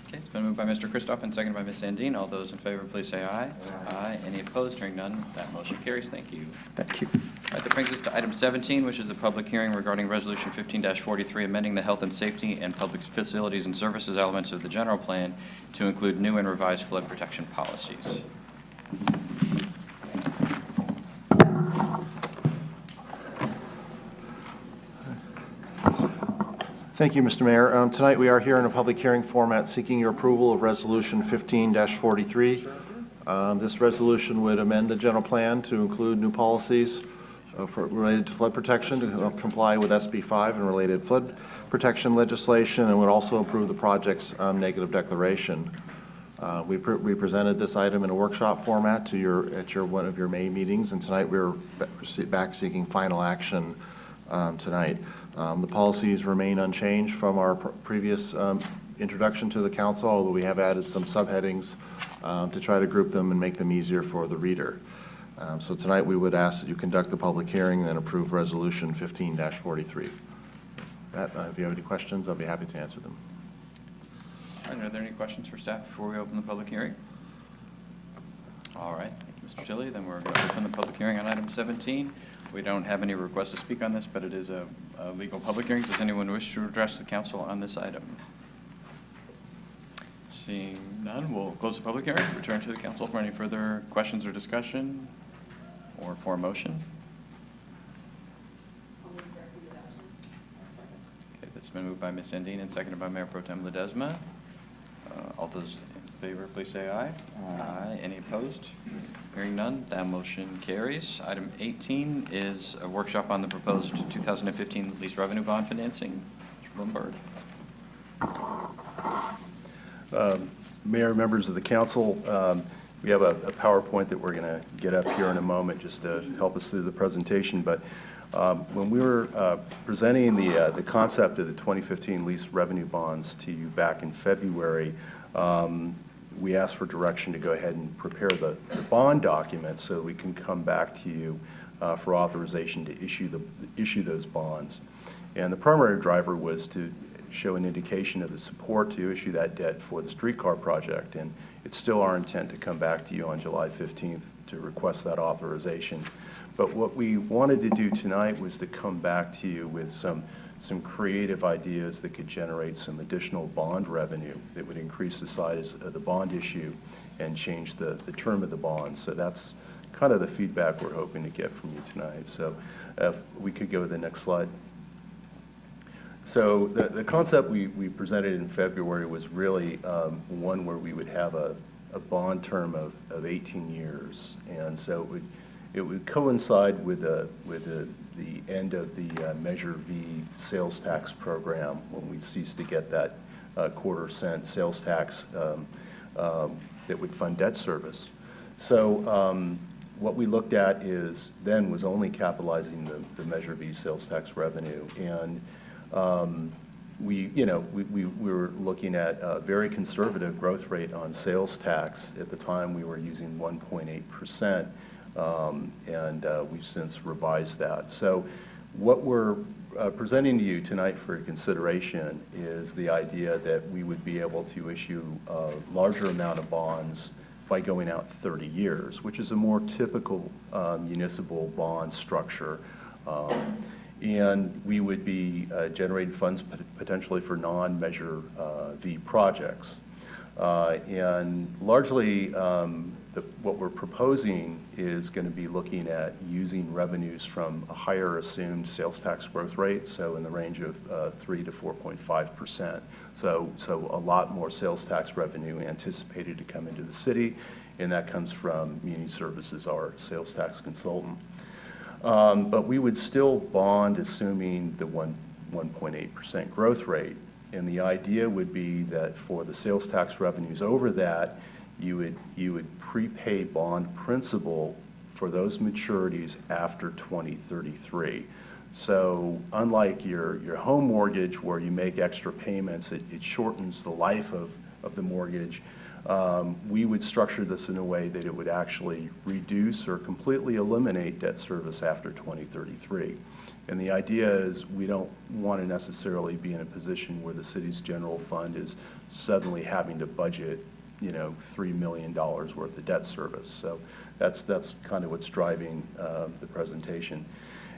Speaker 1: Okay, it's been moved by Mr. Christoph and seconded by Ms. Sandine. All those in favor, please say aye. Aye. Any opposed? Hearing none, that motion carries. Thank you.
Speaker 11: Thank you.
Speaker 1: All right, that brings us to item 17, which is a public hearing regarding Resolution 15-43, amending the health and safety and public facilities and services elements of the general plan to include new and revised flood protection policies.
Speaker 2: Thank you, Mr. Mayor. Tonight, we are here in a public hearing format seeking your approval of Resolution 15-43. This resolution would amend the general plan to include new policies related to flood protection to comply with SB 5 and related flood protection legislation, and would also improve the project's negative declaration. We presented this item in a workshop format to one of your May meetings, and tonight we're back seeking final action tonight. The policies remain unchanged from our previous introduction to the council, although we have added some subheadings to try to group them and make them easier for the reader. So tonight we would ask that you conduct the public hearing and approve Resolution 15-43. If you have any questions, I'll be happy to answer them.
Speaker 1: All right, are there any questions for staff before we open the public hearing? All right, thank you, Mr. Tilley. Then we're going to open the public hearing on item 17. We don't have any requests to speak on this, but it is a legal public hearing. Does anyone wish to address the council on this item? Seeing none, we'll close the public hearing, return to the council for any further questions or discussion, or for a motion. Okay, that's been moved by Ms. Sandine and seconded by Mayor Pro Tem Ledesma. All those in favor, please say aye. Aye. Any opposed? Hearing none, that motion carries. Item 18 is a workshop on the proposed 2015 lease revenue bond financing. Mr. Bloomberg.
Speaker 9: Mayor, members of the council, we have a PowerPoint that we're going to get up here in a moment just to help us through the presentation. But when we were presenting the concept of the 2015 lease revenue bonds to you back in February, we asked for direction to go ahead and prepare the bond documents so we can come back to you for authorization to issue those bonds. And the primary driver was to show an indication of the support to issue that debt for the streetcar project. And it's still our intent to come back to you on July 15th to request that authorization. But what we wanted to do tonight was to come back to you with some creative ideas that could generate some additional bond revenue that would increase the size of the bond issue and change the term of the bond. So that's kind of the feedback we're hoping to get from you tonight. So if we could go to the next slide. So the concept we presented in February was really one where we would have a bond term of 18 years. And so it would coincide with the end of the Measure V sales tax program when we cease to get that quarter-cent sales tax that would fund debt service. So what we looked at was only capitalizing the Measure V sales tax revenue. And we were looking at a very conservative growth rate on sales tax. At the time, we were using 1.8%. And we've since revised that. So what we're presenting to you tonight for consideration is the idea that we would be able to issue a larger amount of bonds by going out 30 years, which is a more typical municipal bond structure. And we would be generating funds potentially for non-Measure V projects. And largely, what we're proposing is going to be looking at using revenues from a higher assumed sales tax growth rate, so in the range of 3 to 4.5%. So a lot more sales tax revenue anticipated to come into the city, and that comes from Muni Services, our sales tax consultant. But we would still bond assuming the 1.8% growth rate. And the idea would be that for the sales tax revenues over that, you would prepay bond principal for those maturities after 2033. So unlike your home mortgage where you make extra payments, it shortens the life of the mortgage. We would structure this in a way that it would actually reduce or completely eliminate debt service after 2033. And the idea is we don't want to necessarily be in a position where the city's general fund is suddenly having to budget, $3 million worth of debt service. So that's kind of what's driving the presentation.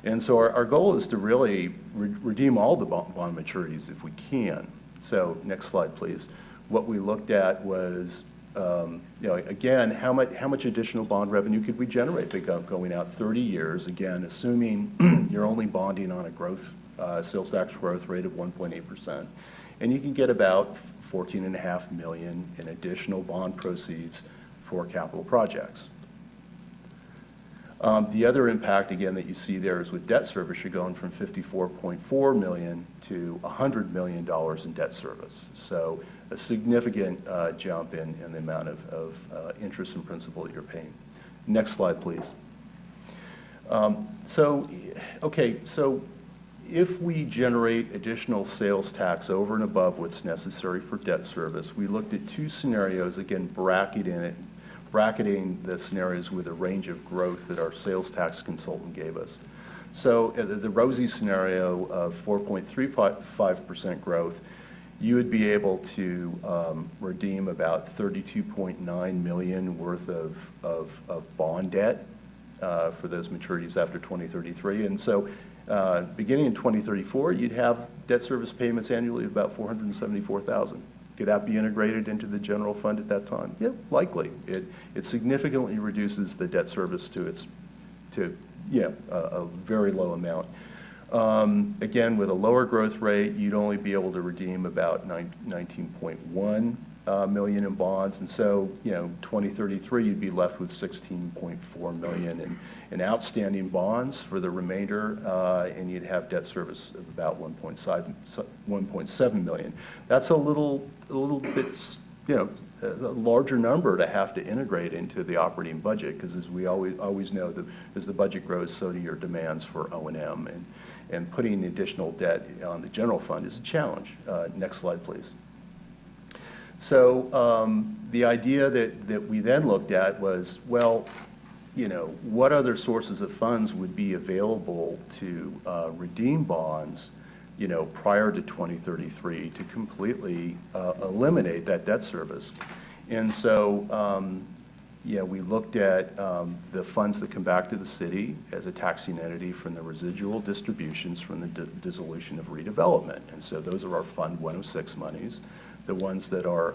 Speaker 9: And so our goal is to really redeem all the bond maturities if we can. So next slide, please. What we looked at was, again, how much additional bond revenue could we generate going out 30 years, again, assuming you're only bonding on a growth, sales tax growth rate of 1.8%. And you can get about $14.5 million in additional bond proceeds for capital projects. The other impact, again, that you see there is with debt service, you're going from $54.4 million to $100 million in debt service. So a significant jump in the amount of interest and principal that you're paying. Next slide, please. So if we generate additional sales tax over and above what's necessary for debt service, we looked at two scenarios, again, bracketing the scenarios with a range of growth that our sales tax consultant gave us. So the rosy scenario of 4.35% growth, you would be able to redeem about $32.9 million worth of bond debt for those maturities after 2033. And so beginning in 2034, you'd have debt service payments annually of about $474,000. Could that be integrated into the general fund at that time? Yeah, likely. It significantly reduces the debt service to a very low amount. Again, with a lower growth rate, you'd only be able to redeem about 19.1 million in bonds, and so 2033 you'd be left with 16.4 million in outstanding bonds for the remainder, and you'd have debt service of about 1.7 million. That's a little bit a larger number to have to integrate into the operating budget, because as we always know, as the budget grows, so do your demands for O&M, and putting additional debt on the general fund is a challenge. Next slide, please. So the idea that we then looked at was, well, what other sources of funds would be available to redeem bonds, prior to 2033 to completely eliminate that debt service. And so, we looked at the funds that come back to the city as a taxing entity from the residual distributions from the dissolution of redevelopment. And so those are our Fund 106 monies, the ones that are,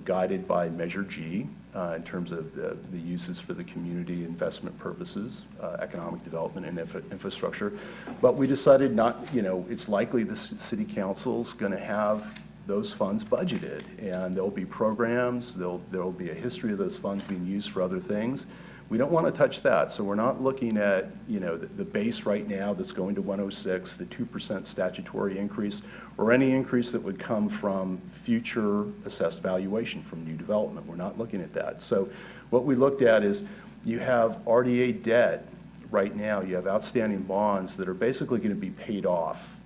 Speaker 9: guided by Measure G in terms of the uses for the community investment purposes, economic development and infrastructure. But we decided not, it's likely the city council's going to have those funds budgeted, and there'll be programs, there'll be a history of those funds being used for other things. We don't want to touch that, so we're not looking at, the base right now that's going to 106, the 2% statutory increase, or any increase that would come from future assessed valuation from new development. We're not looking at that. So what we looked at is you have RDA debt right now, you have outstanding bonds that are basically going to be paid off.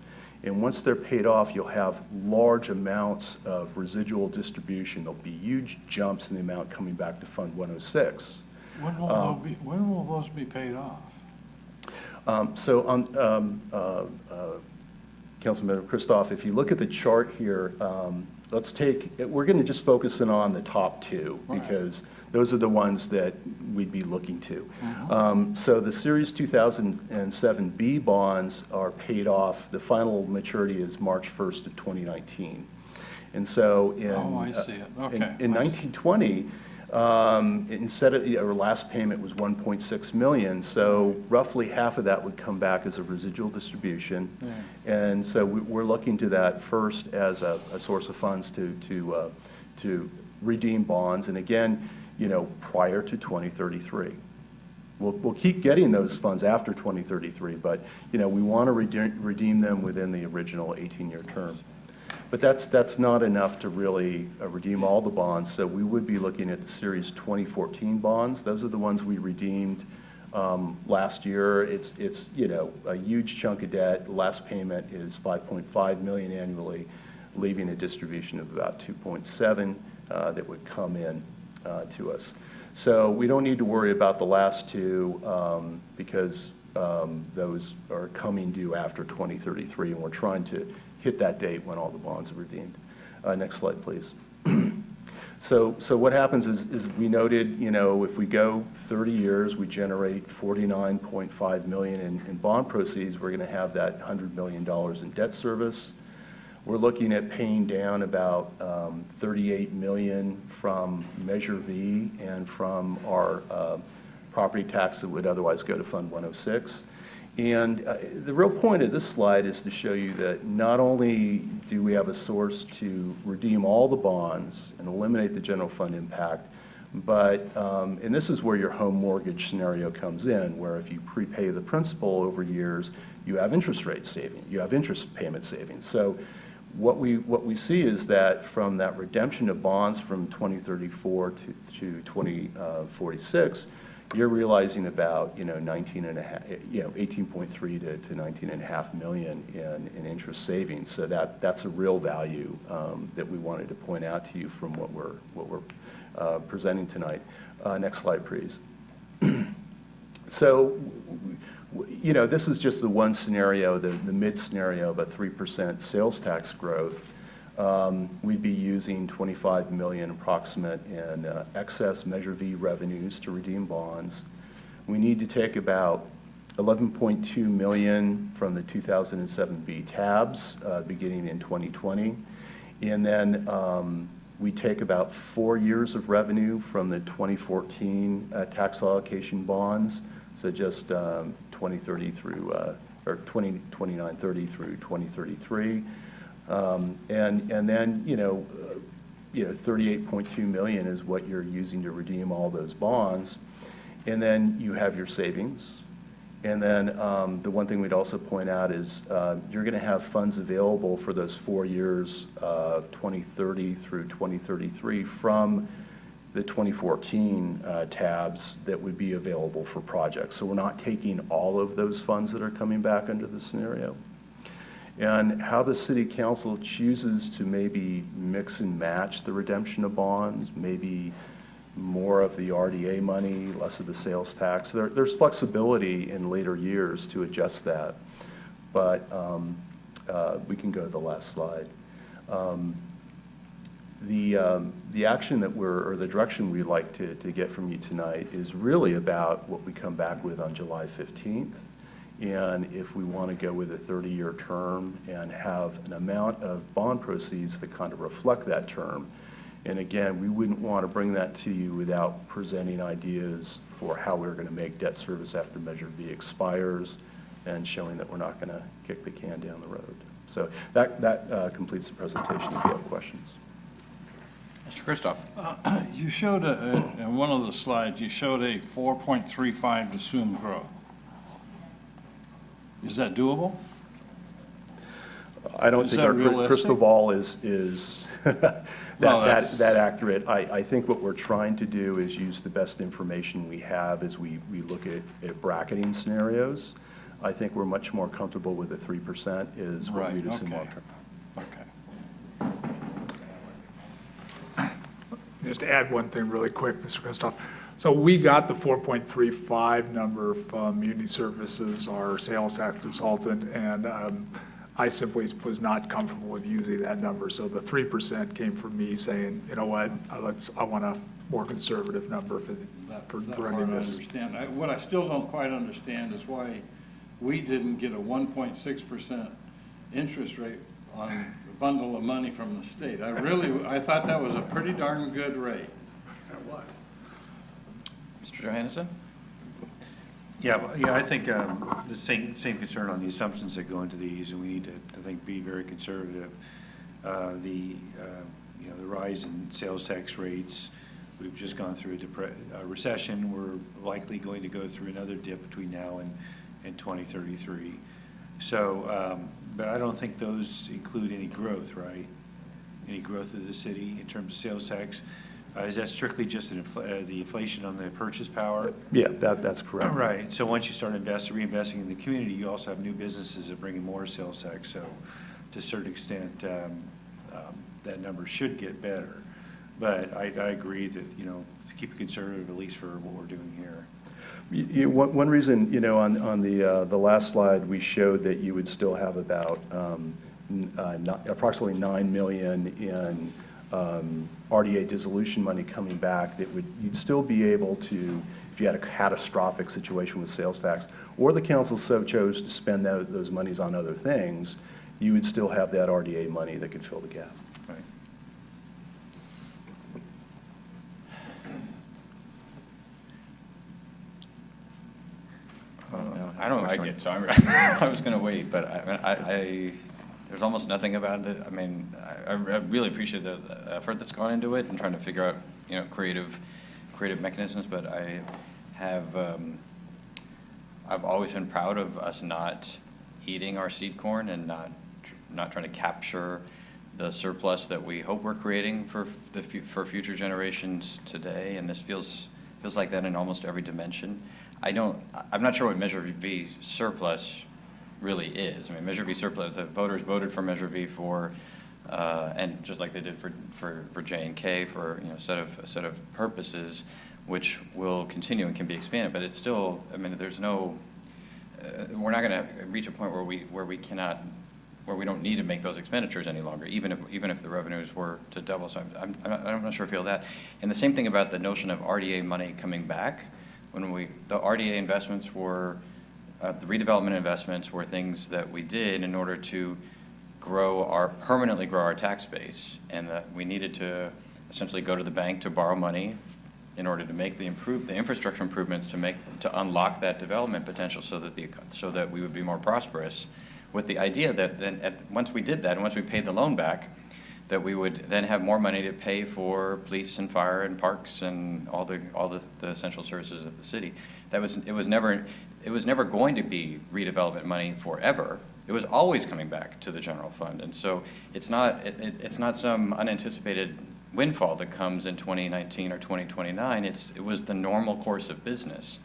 Speaker 9: And once they're paid off, you'll have large amounts of residual distribution. There'll be huge jumps in the amount coming back to Fund 106.
Speaker 6: When will those be paid off?
Speaker 9: So on Councilmember Christoph, if you look at the chart here, we're going to just focus in on the top two, because those are the ones that we'd be looking to. So the Series 2007B bonds are paid off. The final maturity is March 1st of 2019. And so
Speaker 6: I see it. Okay.
Speaker 9: in 1920, instead of, our last payment was 1.6 million, so roughly half of that would come back as a residual distribution. And so we're looking to that first as a source of funds to redeem bonds, and again, prior to 2033. We'll keep getting those funds after 2033, but we want to redeem them within the original 18-year term. But that's not enough to really redeem all the bonds, so we would be looking at the Series 2014 bonds. Those are the ones we redeemed last year. It's a huge chunk of debt. The last payment is $5.5 million annually, leaving a distribution of about $2.7 that would come in to us. So we don't need to worry about the last two because those are coming due after 2033, and we're trying to hit that date when all the bonds are redeemed. Next slide, please. So what happens is we noted, if we go 30 years, we generate $49.5 million in bond proceeds. We're going to have that $100 million in debt service. We're looking at paying down about $38 million from Measure V and from our property tax that would otherwise go to Fund 106. And the real point of this slide is to show you that not only do we have a source to redeem all the bonds and eliminate the general fund impact, but, and this is where your home mortgage scenario comes in, where if you prepay the principal over years, you have interest rate savings, you have interest payment savings. So what we see is that from that redemption of bonds from 2034 to 2046, you're realizing about 18.3 to 19.5 million in interest savings. So that's a real value that we wanted to point out to you from what we're presenting tonight. Next slide, please. So this is just the one scenario, the mid scenario of a 3% sales tax growth. We'd be using $25 million approximate in excess Measure V revenues to redeem bonds. We need to take about $11.2 million from the 2007 B tabs beginning in 2020. And then we take about 4 years of revenue from the 2014 tax allocation bonds. So just 2030 through, or 2930 through 2033. And then, $38.2 million is what you're using to redeem all those bonds. And then you have your savings. And then the one thing we'd also point out is you're going to have funds available for those 4 years of 2030 through 2033 from the 2014 tabs that would be available for projects. So we're not taking all of those funds that are coming back under the scenario. And how the city council chooses to maybe mix and match the redemption of bonds, maybe more of the RDA money, less of the sales tax. There's flexibility in later years to adjust that. But we can go to the last slide. The action that or the direction we'd like to get from you tonight is really about what we come back with on July 15th. And if we want to go with a 30-year term and have an amount of bond proceeds that kind of reflect that term. And again, we wouldn't want to bring that to you without presenting ideas for how we're going to make debt service after Measure V expires and showing that we're not going to kick the can down the road. So that completes the presentation if you have questions.
Speaker 1: Mr. Kristoff.
Speaker 6: You showed, in one of the slides, you showed a 4.35 assumed growth. Is that doable?
Speaker 9: I don't think our crystal ball is that accurate. I think what we're trying to do is use the best information we have as we look at bracketing scenarios. I think we're much more comfortable with the 3% is what we'd assume long term.
Speaker 6: Okay.
Speaker 10: Just to add one thing really quick, Mr. Kristoff. So we got the 4.35 number from Community Services, our sales tax consultant, and I simply was not comfortable with using that number. So the 3% came from me saying, you know what, I want a more conservative number for running this.
Speaker 6: What I still don't quite understand is why we didn't get a 1.6% interest rate on a bundle of money from the state. I thought that was a pretty darn good rate.
Speaker 10: It was.
Speaker 1: Mr. Johannesson?
Speaker 12: Yeah, I think the same concern on the assumptions that go into these, and we need to, I think, be very conservative. The rise in sales tax rates, we've just gone through a recession. We're likely going to go through another dip between now and 2033. So, but I don't think those include any growth, right? any growth of the city in terms of sales tax. Is that strictly just the inflation on the purchase power?
Speaker 9: Yeah, that's correct.
Speaker 12: Right, so once you start reinvesting in the community, you also have new businesses that bring in more sales tax, so to a certain extent, that number should get better. But I agree that, you know, to keep it conservative, at least for what we're doing here.
Speaker 9: One reason, you know, on the last slide, we showed that you would still have about approximately $9 million in RDA dissolution money coming back that you'd still be able to, if you had a catastrophic situation with sales tax, or the council so chose to spend those monies on other things, you would still have that RDA money that could fill the gap.
Speaker 12: Right.
Speaker 1: I don't like it, so I was going to wait, but there's almost nothing about it. I mean, I really appreciate the effort that's gone into it and trying to figure out, you know, creative mechanisms, but I've always been proud of us not eating our seed corn and not trying to capture the surplus that we hope we're creating for future generations today, and this feels like that in almost every dimension. I'm not sure what Measure V surplus really is. I mean, Measure V surplus, the voters voted for Measure V and just like they did for J and K for, you know, a set of purposes, which will continue and can be expanded. But it's still, I mean, there's no, we're not going to reach a point where we don't need to make those expenditures any longer, even if the revenues were to double. So I'm not sure I feel that. And the same thing about the notion of RDA money coming back. The RDA investments were, the redevelopment investments were things that we did in order to permanently grow our tax base, and that we needed to essentially go to the bank to borrow money in order to make the infrastructure improvements to unlock that development potential so that we would be more prosperous, with the idea that then once we did that and once we paid the loan back, that we would then have more money to pay for police and fire and parks and all the essential services of the city. It was never going to be redevelopment money forever. It was always coming back to the general fund, and so it's not some unanticipated windfall that comes in 2019 or 2029. It was the normal course of business.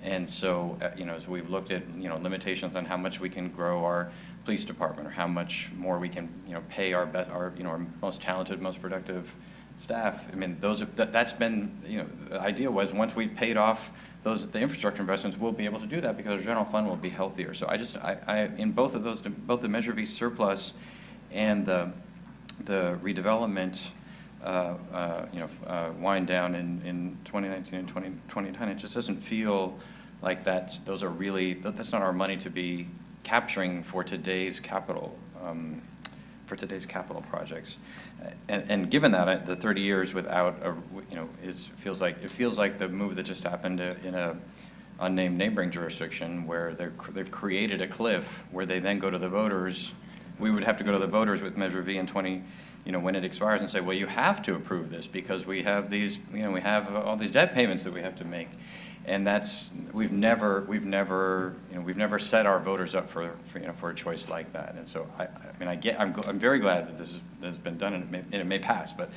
Speaker 1: And so, you know, as we've looked at, you know, limitations on how much we can grow our police department or how much more we can, you know, pay our most talented, most productive staff. I mean, that's been, you know, the idea was once we've paid off the infrastructure investments, we'll be able to do that because our general fund will be healthier. So in both of those, both the Measure V surplus and the redevelopment, wind down in 2019 and 2010, it just doesn't feel like that's not our money to be capturing for today's capital projects. And given that, the 30 years without it feels like the move that just happened in a unnamed neighboring jurisdiction where they've created a cliff where they then go to the voters. We would have to go to the voters with Measure V in when it expires and say, well, you have to approve this because we have all these debt payments that we have to make. And we've never set our voters up for a choice like that. And so I'm very glad that this has been done and it may pass, but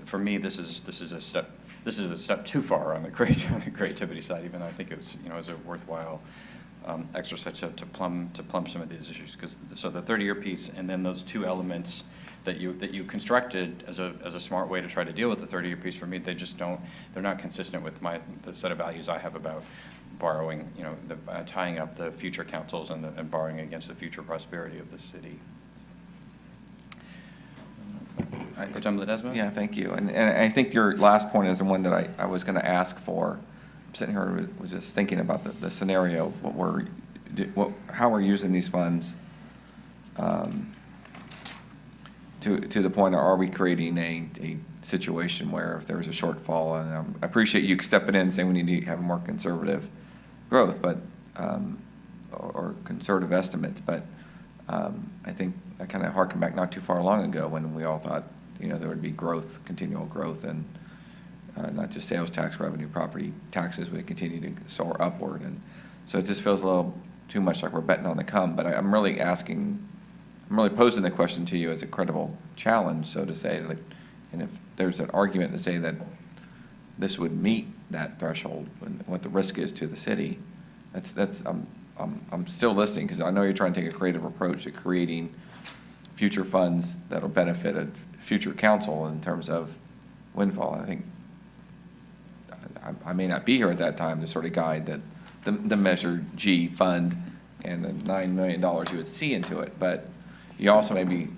Speaker 1: for me this is a step too far on the creativity side, even though I think it's a worthwhile exercise to plumb some of these issues. So the 30-year piece and then those two elements that you constructed as a smart way to try to deal with the 30-year piece, for me, they're not consistent with the set of values I have about borrowing, tying up the future councils and borrowing against the future prosperity of the city. Representative Ledesma?
Speaker 4: Yeah, thank you. And I think your last point is the one that I was going to ask for. I'm sitting here was just thinking about the scenario, how we're using these funds. To the point, are we creating a situation where if there's a shortfall, and I appreciate you stepping in and saying we need to have more conservative growth, but or conservative estimates, but I think I kind of harken back not too far long ago when we all thought there would be growth, continual growth, and not just sales tax revenue, property taxes would continue to soar upward, and so it just feels a little too much like we're betting on the come. But I'm really asking I'm really posing the question to you as a credible challenge, so to say, like, and if there's an argument to say that this would meet that threshold and what the risk is to the city, I'm still listening, because I know you're trying to take a creative approach to creating future funds that'll benefit a future council in terms of windfall. I think I may not be here at that time to sort of guide that the Measure G fund and the $9 million you would see into it, but you also maybe,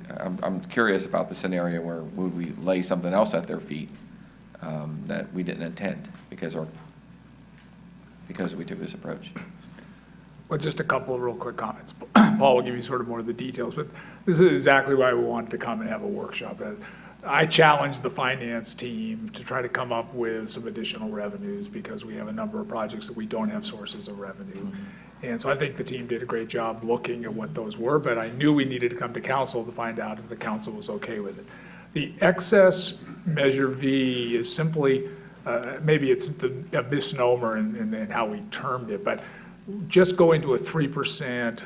Speaker 4: I'm curious about the scenario where would we lay something else at their feet that we didn't intend because we took this approach.
Speaker 10: Well, just a couple of real quick comments. Paul will give you sort of more of the details, but this is exactly why we wanted to come and have a workshop. I challenged the finance team to try to come up with some additional revenues because we have a number of projects that we don't have sources of revenue. And so I think the team did a great job looking at what those were, but I knew we needed to come to council to find out if the council was okay with it. The excess Measure V is simply, maybe it's a misnomer in how we termed it, but just going to a 3%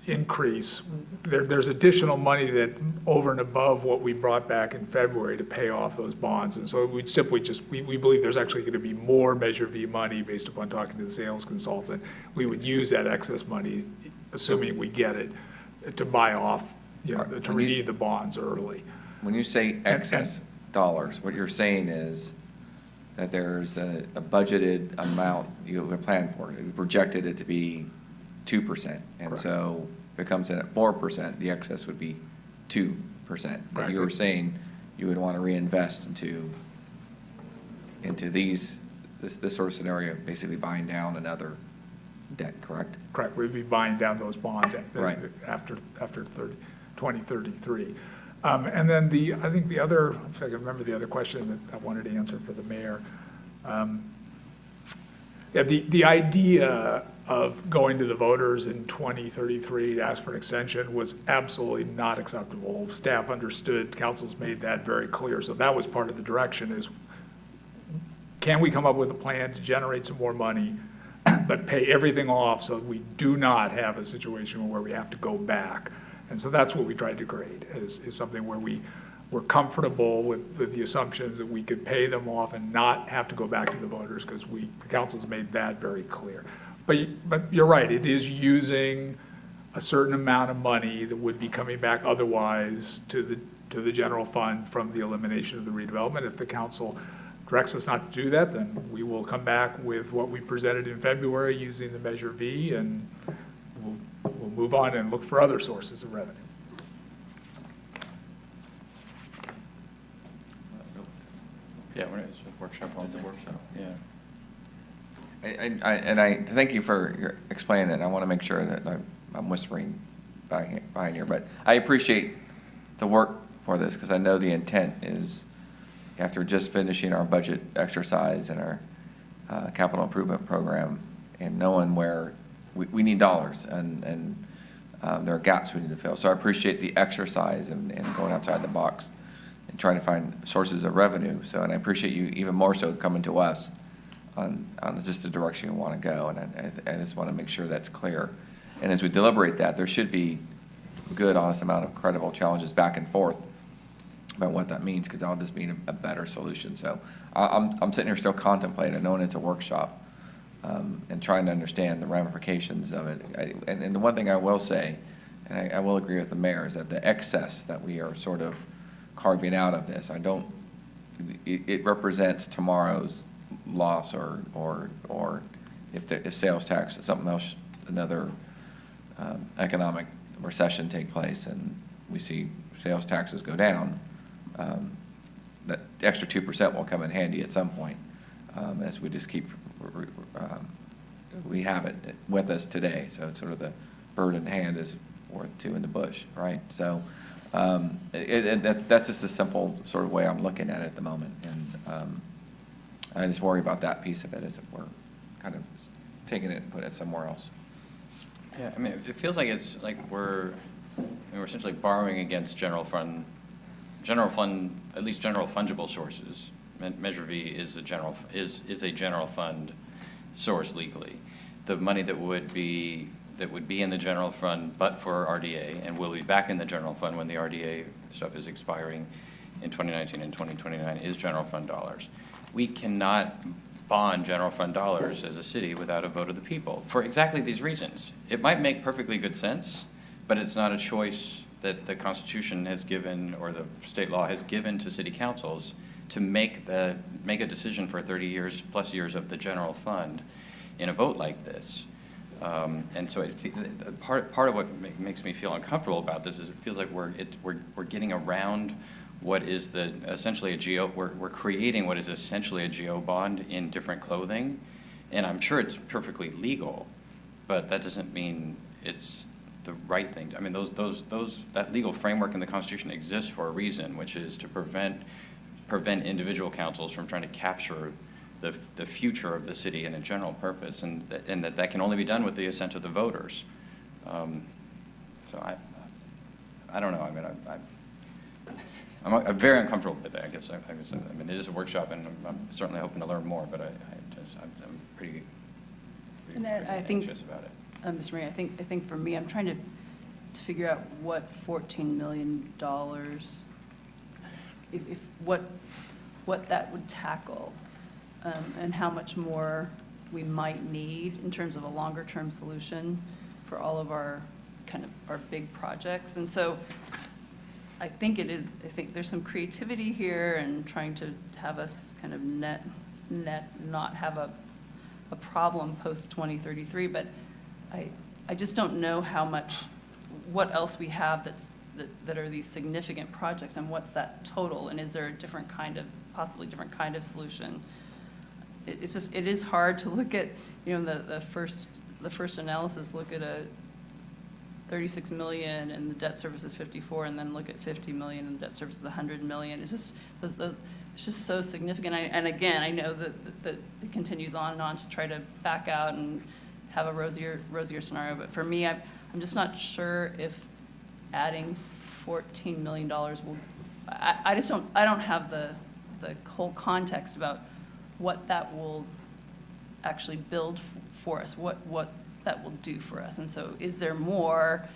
Speaker 10: increase, there's additional money that over and above what we brought back in February to pay off those bonds. And so we'd simply we believe there's actually going to be more Measure V money based upon talking to the sales consultant. We would use that excess money, assuming we get it, to buy off, to redeem the bonds early.
Speaker 4: When you say excess dollars, what you're saying is that there's a budgeted amount you have planned for. You projected it to be 2%. And
Speaker 10: Correct.
Speaker 4: so if it comes in at 4%, the excess would be 2%. But
Speaker 10: Right.
Speaker 4: you were saying you would want to reinvest into this sort of scenario, basically buying down another debt, correct?
Speaker 10: Correct, we'd be buying down those bonds
Speaker 4: Right.
Speaker 10: after 2033. And then I think the other, if I can remember the other question that I wanted to answer for the mayor. The idea of going to the voters in 2033 to ask for an extension was absolutely not acceptable. Staff understood, council's made that very clear. So that was part of the direction is, can we come up with a plan to generate some more money, but pay everything off so we do not have a situation where we have to go back? And so that's what we tried to create, is something where we're comfortable with the assumptions that we could pay them off and not have to go back to the voters, because the council's made that very clear. But you're right, it is using a certain amount of money that would be coming back otherwise to the general fund from the elimination of the redevelopment. If the council directs us not to do that, then we will come back with what we presented in February using the Measure V, and we'll move on and look for other sources of revenue.
Speaker 1: Yeah, it's a workshop.
Speaker 4: It's a workshop.
Speaker 1: Yeah.
Speaker 4: And I thank you for your explaining it. I want to make sure that I'm whispering behind here, but I appreciate the work for this, because I know the intent is, after just finishing our budget exercise and our capital improvement program and knowing where we need dollars and there are gaps we need to fill. So I appreciate the exercise and going outside the box and trying to find sources of revenue. So, and I appreciate you even more so coming to us on just the direction you want to go. And I just want to make sure that's clear. And as we deliberate that, there should be a good, honest amount of credible challenges back and forth about what that means, because that'll just mean a better solution. So I'm sitting here still contemplating, knowing it's a workshop, and trying to understand the ramifications of it. And the one thing I will say, and I will agree with the mayor, is that the excess that we are sort of carving out of this, it represents tomorrow's loss, or if sales tax, something else, another economic recession take place, and we see sales taxes go down, that extra 2% will come in handy at some point, as we just keep, we have it with us today. So it's sort of the bird in hand is worth two in the bush, right? So that's just a simple sort of way I'm looking at it at the moment. And I just worry about that piece of it, as if we're kind of taking it and putting it somewhere else.
Speaker 1: Yeah, I mean, it feels like it's like we're essentially borrowing against general fund, at least general fungible sources. Measure V is a general fund source legally. The money that would be that would be in the general fund but for RDA, and will be back in the general fund when the RDA stuff is expiring in 2019 and 2029, is general fund dollars. We cannot bond general fund dollars as a city without a vote of the people, for exactly these reasons. It might make perfectly good sense, but it's not a choice that the Constitution has given, or the state law has given to city councils to make a decision for 30 years plus years of the general fund in a vote like this. And so part of what makes me feel uncomfortable about this is it feels like we're getting around what is essentially a GO. We're creating what is essentially a GO bond in different clothing, and I'm sure it's perfectly legal, but that doesn't mean it's the right thing. I mean, that legal framework in the Constitution exists for a reason, which is to prevent individual councils from trying to capture the future of the city in a general purpose, and that can only be done with the assent of the voters. So I don't know. I mean, I'm very uncomfortable with it. I guess. I mean, it is a workshop, and I'm certainly hoping to learn more. But I'm pretty anxious about it.
Speaker 5: Ms. Marie, I think for me, I'm trying to figure out what $14 million, what that would tackle, and how much more we might need in terms of a longer-term solution for all of our big projects. And so I think there's some creativity here and trying to have us kind of net not have a problem post 2033, but I just don't know what else we have that are these significant projects, and what's that total, and is there a possibly different kind of solution? It is hard to look at, the first analysis, look at a 36 million and the debt service is 54, and then look at 50 million and the debt service is 100 million. It's just so significant. And again, I know that it continues on and on to try to back out and have a rosier scenario. But for me, I'm just not sure if adding $14 million will. I don't have the whole context about what that will actually build for us, what that will do for us. And so is there more?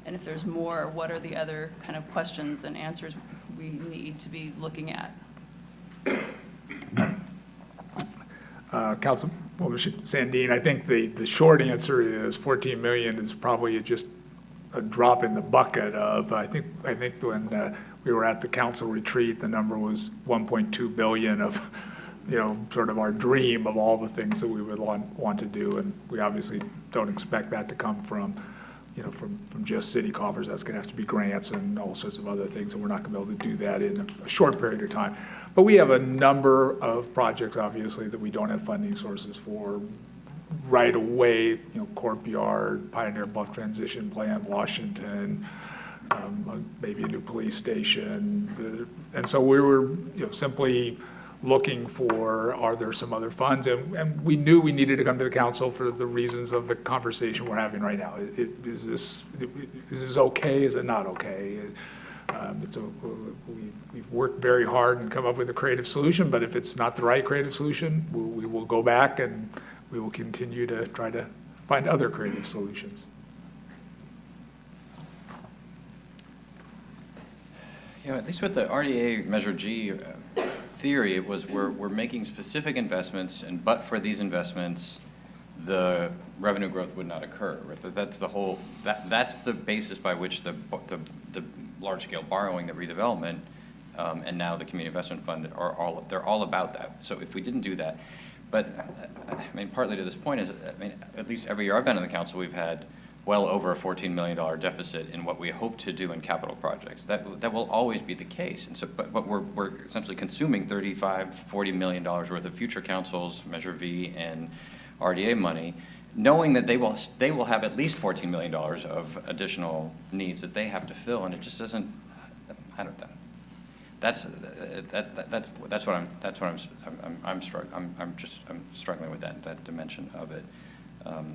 Speaker 5: And if there's more, what are the other kind of questions and answers we need to be looking at?
Speaker 10: Councilwoman Sandine, I think the short answer is 14 million is probably just a drop in the bucket of, I think when we were at the council retreat, the number was 1.2 billion of, sort of our dream of all the things that we would want to do. And we obviously don't expect that to come from just city coffers. That's gonna have to be grants and all sorts of other things, and we're not gonna be able to do that in a short period of time. But we have a number of projects, obviously, that we don't have funding sources for right away, Corp Yard, Pioneer Bluff Transition Plant, Washington, maybe a new police station. And so we were simply looking for, are there some other funds? And we knew we needed to come to the council for the reasons of the conversation we're having right now. Is this okay? Is it not okay? We've worked very hard and come up with a creative solution, but if it's not the right creative solution, we will go back and we will continue to try to find other creative solutions.
Speaker 1: At least with the RDA Measure G theory, it was we're making specific investments, and but for these investments, the revenue growth would not occur. Right? That's the whole. That's the basis by which the large-scale borrowing, the redevelopment, and now the Community Investment Fund they're all about that. So if we didn't do that, but I mean, partly to this point is, at least every year I've been on the council, we've had well over a $14 million deficit in what we hope to do in capital projects. That will always be the case. And so, but we're essentially consuming $40 million worth of future councils, Measure V, and RDA money, knowing that they will have at least $14 million of additional needs that they have to fill, and it just doesn't. I don't know. That's what I'm struggling with that dimension of it.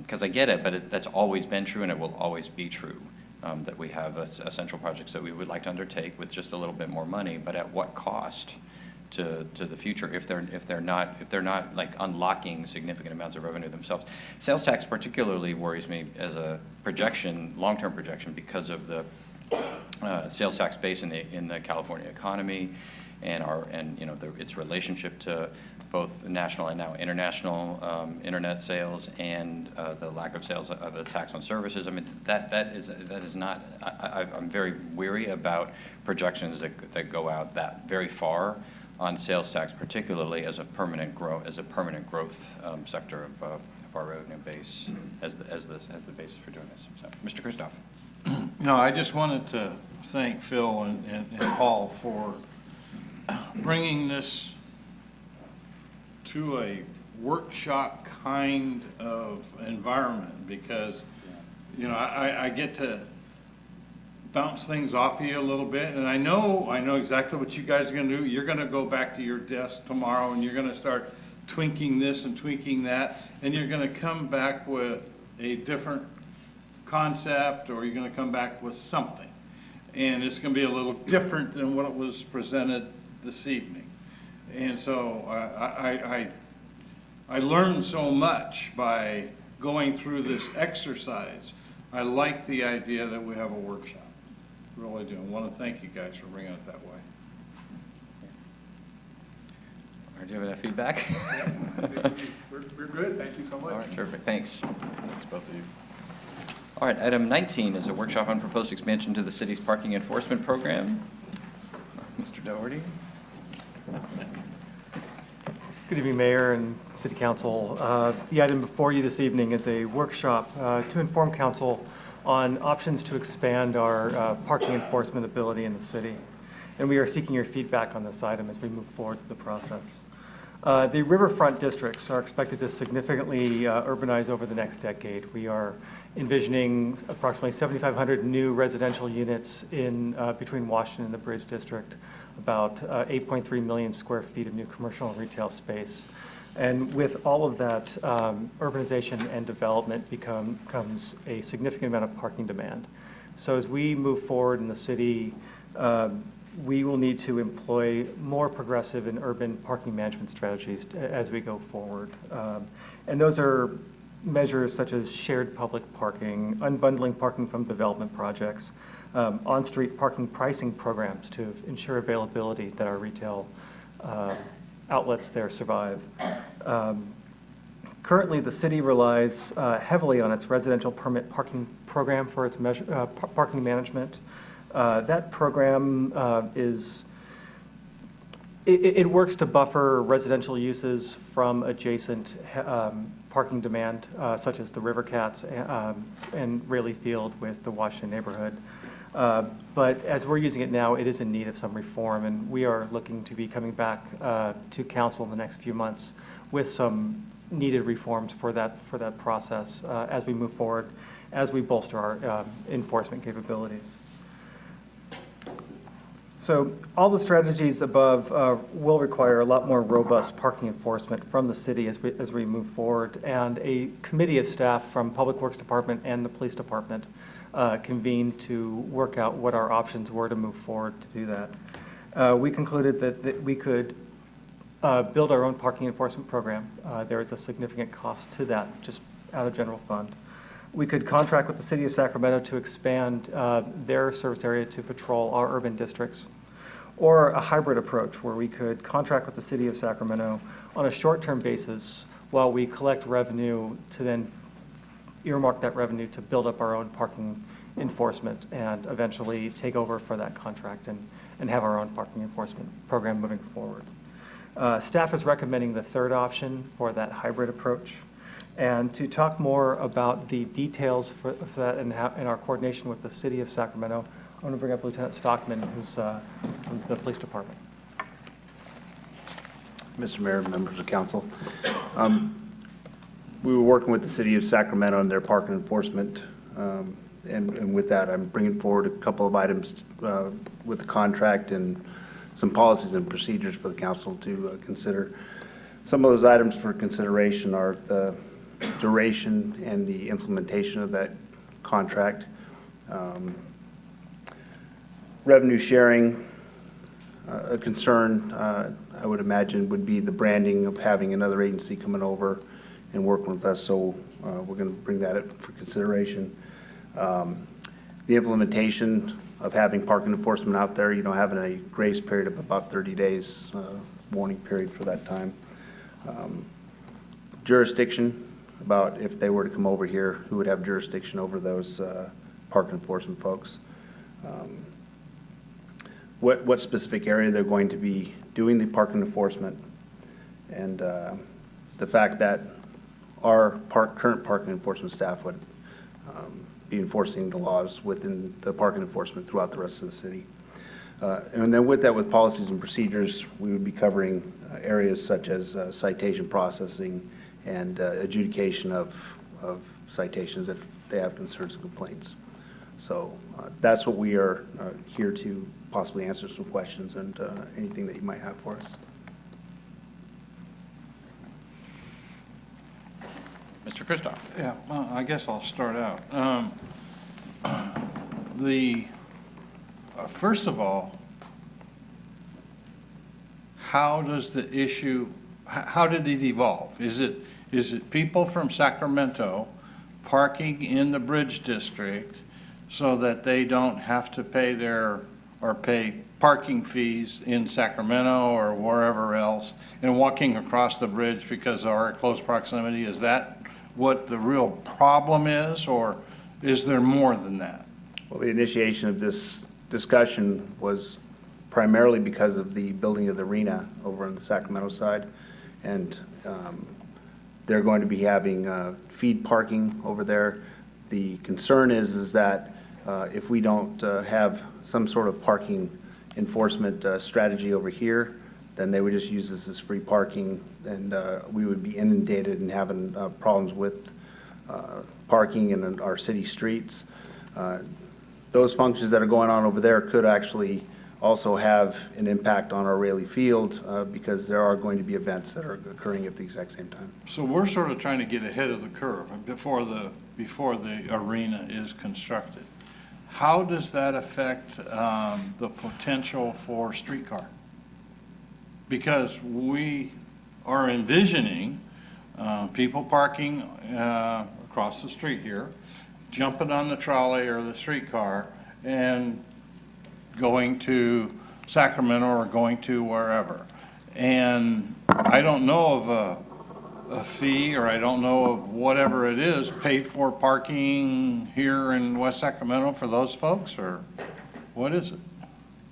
Speaker 1: Because I get it, but that's always been true, and it will always be true, that we have essential projects that we would like to undertake with just a little bit more money, but at what cost to the future if they're not like unlocking significant amounts of revenue themselves. Sales tax particularly worries me as a projection, long-term projection, because of the sales tax base in the California economy, and its relationship to both national and now international internet sales, and the lack of sales of the tax on services. I mean, that is not. I'm very weary about projections that go out that very far on sales tax, particularly as a permanent growth sector of our revenue base as the basis for doing this. So, Mr. Kristoff.
Speaker 6: No, I just wanted to thank Phil and Paul for bringing this to a workshop kind of environment, because, I get to bounce things off of you a little bit, and I know exactly what you guys are gonna do. You're gonna go back to your desk tomorrow, and you're gonna start tweaking this and tweaking that, and you're gonna come back with a different concept, or you're gonna come back with something. And it's gonna be a little different than what was presented this evening. And so I learned so much by going through this exercise. I like the idea that we have a workshop. Really do. I want to thank you guys for bringing it that way.
Speaker 1: All right, do you have enough feedback?
Speaker 10: We're good, thank you so much.
Speaker 1: All right, terrific. Thanks. Thanks, both of you. All right, item 19 is a workshop on proposed expansion to the city's parking enforcement program. Mr. Doherty.
Speaker 13: Good evening, Mayor and City Council. The item before you this evening is a workshop to inform Council on options to expand our parking enforcement ability in the city. And we are seeking your feedback on this item as we move forward through the process. The riverfront districts are expected to significantly urbanize over the next decade. We are envisioning approximately 7,500 new residential units in between Washington and the Bridge District, about 8.3 million square feet of new commercial and retail space. And with all of that, urbanization and development comes a significant amount of parking demand. So as we move forward in the city, we will need to employ more progressive and urban parking management strategies as we go forward. And those are measures such as shared public parking, unbundling parking from development projects, on-street parking pricing programs to ensure availability that our retail outlets there survive. Currently, the city relies heavily on its residential permit parking program for its parking management. That program it works to buffer residential uses from adjacent parking demand, such as the River Cats and Rayleigh Field with the Washington neighborhood. But as we're using it now, it is in need of some reform, and we are looking to be coming back to council in the next few months with some needed reforms for that process as we move forward, as we bolster our enforcement capabilities. So all the strategies above will require a lot more robust parking enforcement from the city as we move forward, and a committee of staff from Public Works Department and the Police Department convened to work out what our options were to move forward to do that. We concluded that we could build our own parking enforcement program. There is a significant cost to that, just out of general fund. We could contract with the City of Sacramento to expand their service area to patrol our urban districts, or a hybrid approach where we could contract with the City of Sacramento on a short-term basis while we collect revenue to then earmark that revenue to build up our own parking enforcement and eventually take over for that contract and have our own parking enforcement program moving forward. Staff is recommending the third option for that hybrid approach. And to talk more about the details for that and our coordination with the City of Sacramento, I'm going to bring up Lieutenant Stockman, who's from the Police Department.
Speaker 14: Mr. Mayor, members of council. We were working with the City of Sacramento on their parking enforcement. And with that, I'm bringing forward a couple of items with the contract and some policies and procedures for the council to consider. Some of those items for consideration are the duration and the implementation of that contract, revenue sharing, A concern, I would imagine, would be the branding of having another agency coming over and working with us, so we're going to bring that up for consideration. The implementation of having parking enforcement out there, having a grace period of about 30 days, warning period for that time. Jurisdiction, about if they were to come over here, who would have jurisdiction over those parking enforcement folks. What specific area they're going to be doing the parking enforcement, and the fact that our current parking enforcement staff would be enforcing the laws within the parking enforcement throughout the rest of the city. And then with that, with policies and procedures, we would be covering areas such as citation processing and adjudication of citations if they have concerns and complaints. So that's what we are here to possibly answer some questions and anything that you might have for us.
Speaker 1: Mr. Kristoff.
Speaker 6: Yeah, well, I guess I'll start out. First of all, how does the issue, how did it evolve? Is it people from Sacramento parking in the Bridge District so that they don't have to pay parking fees in Sacramento or wherever else and walking across the bridge because of our close proximity? Is that what the real problem is, or is there more than that?
Speaker 14: Well, the initiation of this discussion was primarily because of the building of the arena over on the Sacramento side. And they're going to be having feed parking over there. The concern is that if we don't have some sort of parking enforcement strategy over here, then they would just use this as free parking, and we would be inundated and having problems with parking in our city streets. Those functions that are going on over there could actually also have an impact on our Raley Field because there are going to be events that are occurring at the exact same time.
Speaker 6: So we're sort of trying to get ahead of the curve before the arena is constructed. How does that affect the potential for streetcar? Because we are envisioning people parking across the street here, jumping on the trolley or the streetcar and going to Sacramento or going to wherever. And I don't know of a fee, or I don't know of whatever it is, paid for parking here in West Sacramento for those folks, or what is it?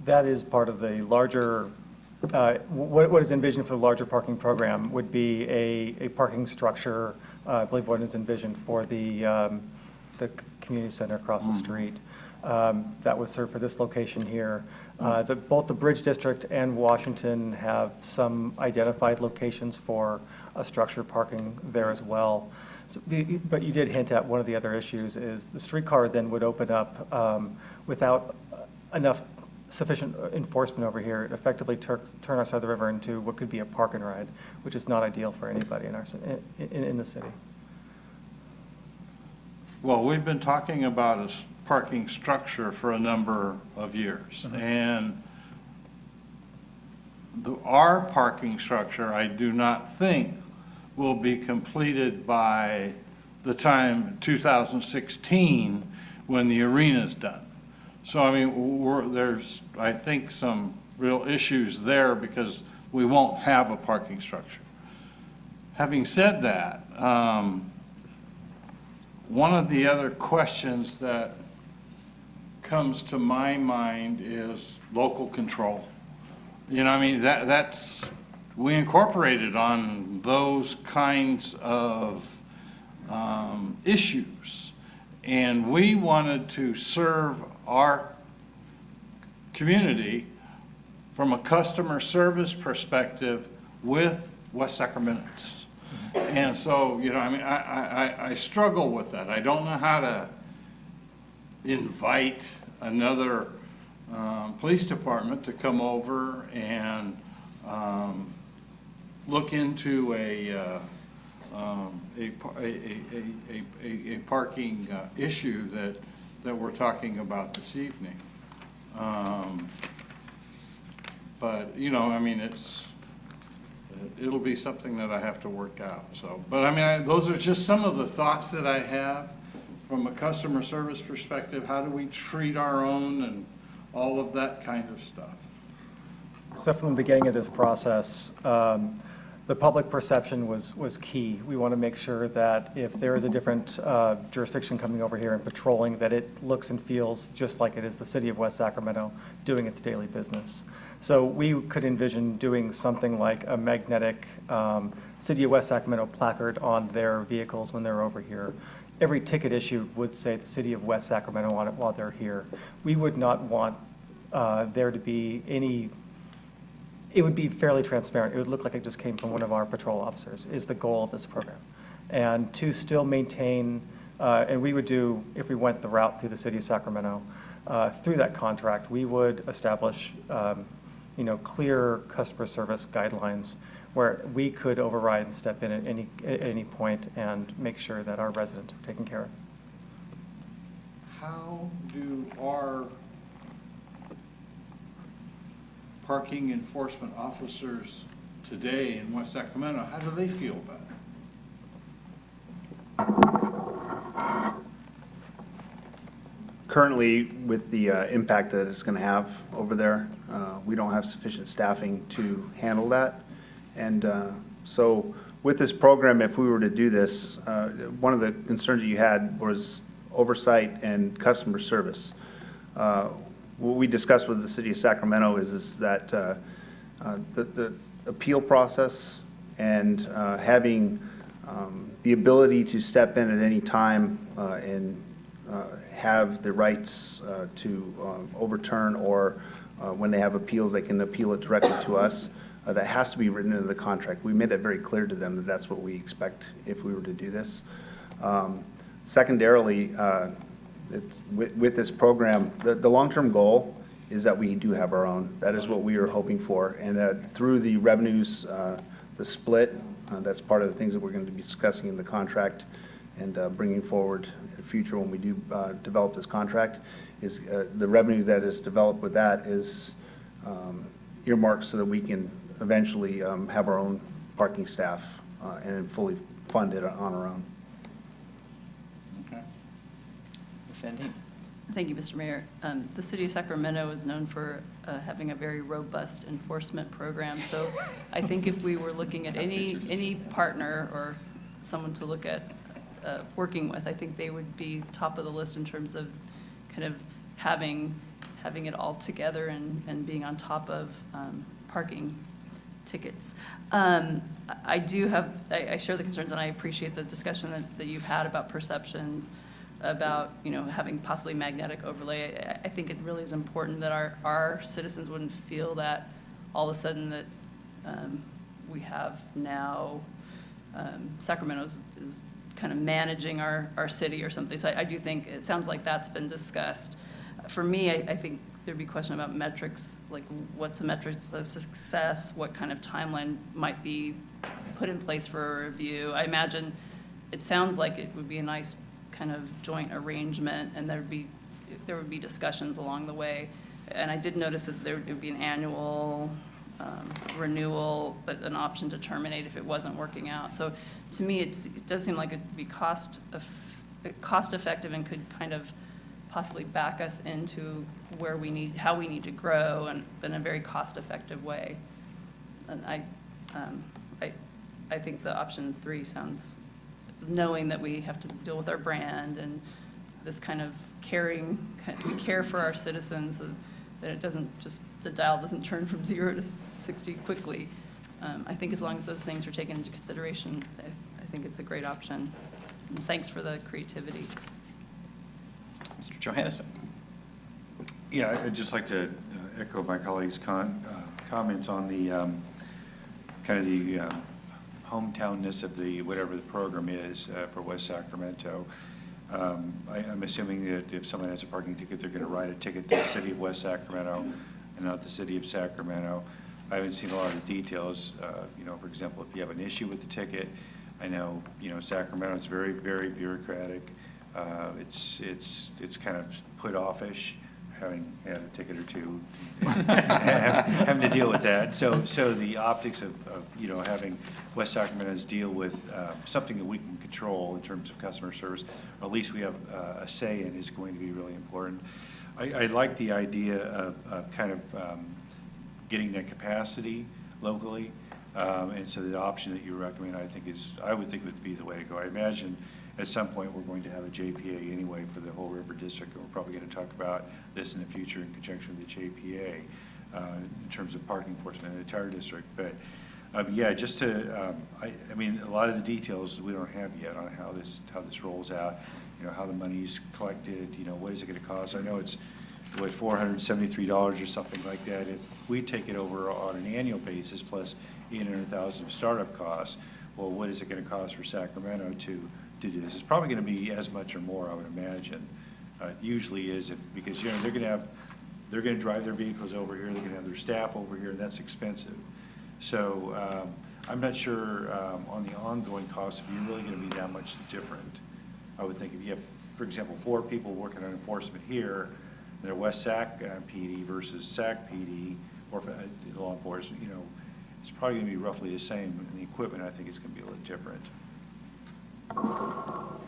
Speaker 13: That is part of the larger, what is envisioned for the larger parking program would be a parking structure, I believe what is envisioned for the community center across the street. That would serve for this location here. Both the Bridge District and Washington have some identified locations for structured parking there as well. So, but you did hint at one of the other issues is the streetcar then would open up without enough sufficient enforcement over here, it effectively turn our side of the river into what could be a park and ride, which is not ideal for anybody in the city.
Speaker 6: Well, we've been talking about a parking structure for a number of years. Mm-hmm. And our parking structure, I do not think, will be completed by the time 2016 when the arena's done. So, I mean, there's, I think, some real issues there because we won't have a parking structure. Having said that, one of the other questions that comes to my mind is local control. You know, I mean, we incorporated on those kinds of issues. And we wanted to serve our community from a customer service perspective with West Sacramentans. And so, you know, I mean, I struggle with that. I don't know how to invite another police department to come over and look into a parking issue that we're talking about this evening. But, you know, I mean, it'll be something that I have to work out, so. But I mean, those are just some of the thoughts that I have from a customer service perspective. How do we treat our own and all of that kind of stuff?
Speaker 13: So from the beginning of this process, the public perception was key. We want to make sure that if there is a different jurisdiction coming over here and patrolling, that it looks and feels just like it is the city of West Sacramento doing its daily business. So we could envision doing something like a magnetic City of West Sacramento placard on their vehicles when they're over here. Every ticket issued would say the City of West Sacramento on it while they're here. We would not want there to be any. It would be fairly transparent. It would look like it just came from one of our patrol officers, is the goal of this program. And to still maintain, and we would do, if we went the route through the city of Sacramento, through that contract, we would establish, clear customer service guidelines where we could override and step in at any point and make sure that our residents are taken care of.
Speaker 6: How do our parking enforcement officers today in West Sacramento, how do they feel about it?
Speaker 14: Currently, with the impact that it's going to have over there, we don't have sufficient staffing to handle that. And so with this program, if we were to do this, one of the concerns that you had was oversight and customer service. What we discussed with the city of Sacramento is that the appeal process and having the ability to step in at any time and have the rights to overturn, or when they have appeals, they can appeal it directly to us. That has to be written into the contract. We made that very clear to them that that's what we expect if we were to do this. Secondarily, with this program, the long-term goal is that we do have our own. That is what we are hoping for. And through the revenues, the split, that's part of the things that we're going to be discussing in the contract and bringing forward in the future when we do develop this contract, is the revenue that is developed with that is earmarked so that we can eventually have our own parking staff and fully fund it on our own.
Speaker 1: Okay. Ms. Sandine?
Speaker 5: Thank you, Mr. Mayor. The city of Sacramento is known for having a very robust enforcement program. So I think if we were looking at any partner or someone to look at working with, I think they would be top of the list in terms of kind of having it all together and being on top of parking tickets. I share the concerns, and I appreciate the discussion that you've had about perceptions, about having possibly magnetic overlay. I think it really is important that our citizens wouldn't feel that all of a sudden that we have now Sacramento is kind of managing our city or something. So I do think it sounds like that's been discussed. For me, I think there'd be a question about metrics, like what's the metrics of success, what kind of timeline might be put in place for a review. I imagine it sounds like it would be a nice kind of joint arrangement, and there would be discussions along the way. And I did notice that there would be an annual renewal, but an option to terminate if it wasn't working out. So to me, it does seem like it'd be cost effective and could kind of possibly back us into how we need to grow, and in a very cost-effective way. And I think the option 3 sounds, knowing that we have to deal with our brand and this kind of we care for our citizens, so that it doesn't just, the dial doesn't turn from 0 to 60 quickly. I think as long as those things are taken into consideration, I think it's a great option. And thanks for the creativity.
Speaker 1: Mr. Johannesson?
Speaker 12: Yeah, I'd just like to echo my colleagues' comments on the kind of the hometownness of whatever the program is for West Sacramento. I'm assuming that if someone has a parking ticket, they're going to write a ticket to the city of West Sacramento and not the city of Sacramento. I haven't seen a lot of details. For example, if you have an issue with the ticket, I know, Sacramento is very, very bureaucratic. It's kind of put offish. having had a ticket or two, having to deal with that. So the optics of, having West Sacramento's deal with something that we can control in terms of customer service, or at least we have a say in, is going to be really important. I like the idea of kind of getting that capacity locally. And so the option that you recommend, I would think would be the way to go. I imagine at some point we're going to have a JPA anyway for the whole river district, and we're probably going to talk about this in the future in conjunction with the JPA in terms of parking enforcement in the entire district. But yeah, just to, I mean, a lot of the details we don't have yet on how this rolls out, how the money's collected, what is it going to cost? I know it's, $473 or something like that. If we take it over on an annual basis plus $800,000 of startup costs, well, what is it going to cost for Sacramento to do this? It's probably going to be as much or more, I would imagine. It usually is, because they're going to drive their vehicles over here, they're going to have their staff over here, and that's expensive. So I'm not sure on the ongoing costs if you're really going to be that much different. I would think if you have, for example, 4 people working on enforcement here, they're West Sac PD versus Sac PD, or law enforcement, it's probably going to be roughly the same. And the equipment, I think, is going to be a little different.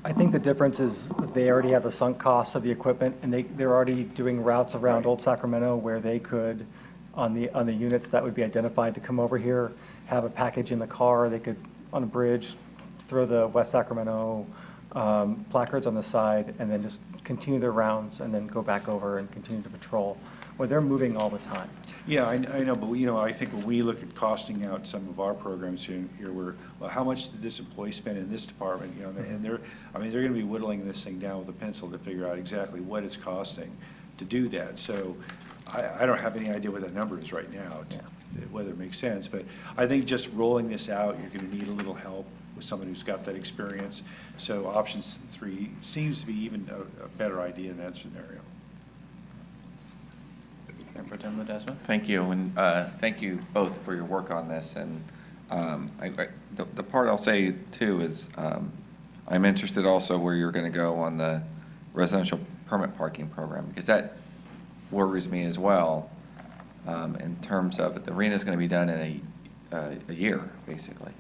Speaker 13: I think the difference is they already have the sunk costs of the equipment, and they're already doing routes around Old Sacramento where they could, on the units that would be identified to come over here, have a package in the car. They could, on a bridge, throw the West Sacramento placards on the side, and then just continue their rounds, and then go back over and continue to patrol, where they're moving all the time.
Speaker 12: Yeah, I know, but I think when we look at costing out some of our programs here, well, how much did this employee spend in this department? And they're going to be whittling this thing down with a pencil to figure out exactly what it's costing to do that. So I don't have any idea what that number is right now, whether it makes sense. But I think just rolling this out, you're going to need a little help with someone who's got that experience. So option 3 seems to be even a better idea in that scenario.
Speaker 1: Mayor Pro Tem Ledesma?
Speaker 4: Thank you, and thank you both for your work on this. And the part I'll say too is I'm interested also where you're going to go on the residential permit parking program, because that worries me as well in terms of the arena is going to be done in a year, basically.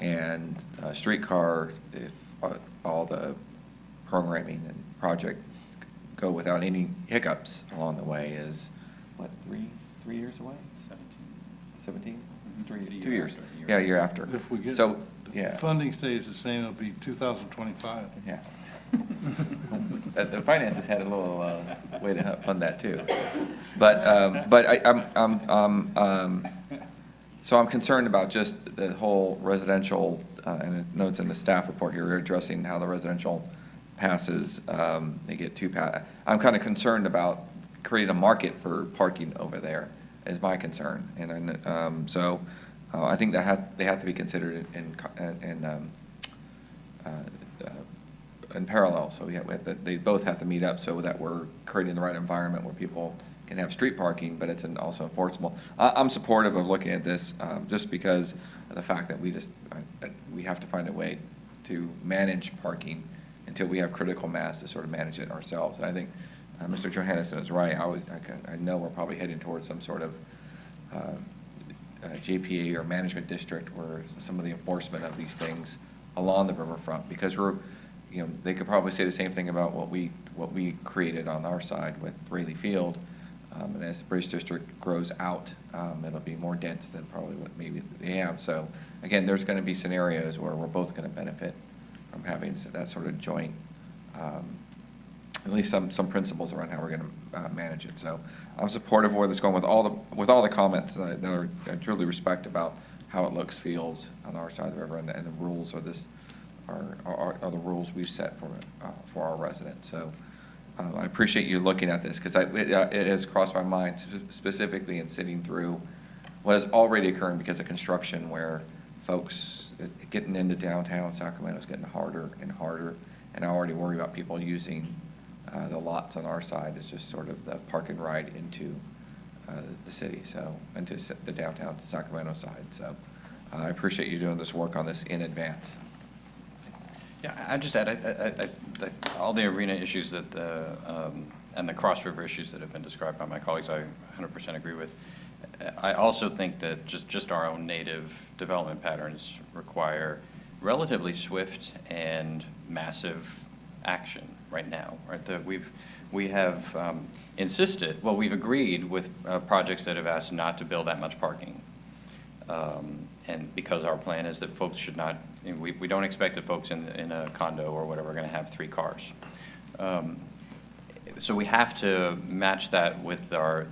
Speaker 4: And streetcar, if all the programming and project go without any hiccups along the way, is what, three years away? 17? 2 years. Yeah, a year after.
Speaker 6: If we get,
Speaker 4: so, yeah.
Speaker 6: Funding stays the same, it'll be 2025.
Speaker 4: Yeah. The finances had a little way to fund that too. But so I'm concerned about just the whole residential, and it notes in the staff report here, we're addressing how the residential passes, they get 2 passes. I'm kind of concerned about creating a market for parking over there, is my concern. And so I think that they have to be considered in parallel. So they both have to meet up so that we're creating the right environment where people can have street parking, but it's also enforceable. I'm supportive of looking at this just because of the fact that we have to find a way to manage parking until we have critical mass to sort of manage it ourselves. And I think Mr. Johannesson is right. I know we're probably heading towards some sort of JPA or management district where some of the enforcement of these things along the riverfront, because they could probably say the same thing about what we created on our side with Rayleigh Field. And as the Bridge District grows out, it'll be more dense than probably what maybe they have. So again, there's going to be scenarios where we're both going to benefit from having that sort of joint, at least some principles around how we're going to manage it. So I'm supportive of where this is going with all the comments that I truly respect about how it looks, feels on our side of the river, and the rules are the rules we've set for our residents. So I appreciate you looking at this, because it has crossed my mind specifically in sitting through what is already occurring because of construction, where folks getting into downtown Sacramento is getting harder and harder, and I already worry about people using the lots on our side as just sort of the park and ride into the city, so into the downtown Sacramento side. So I appreciate you doing this work on this in advance.
Speaker 1: Yeah, I just add, all the arena issues that the Cross River issues that have been described by my colleagues, I 100% agree with. I also think that just our own native development patterns require relatively swift and massive action right now, right? That we have insisted, well, we've agreed with projects that have asked not to build that much parking. And because our plan is that folks should not, we don't expect that folks in a condo or whatever are going to have 3 cars. So we have to match that with our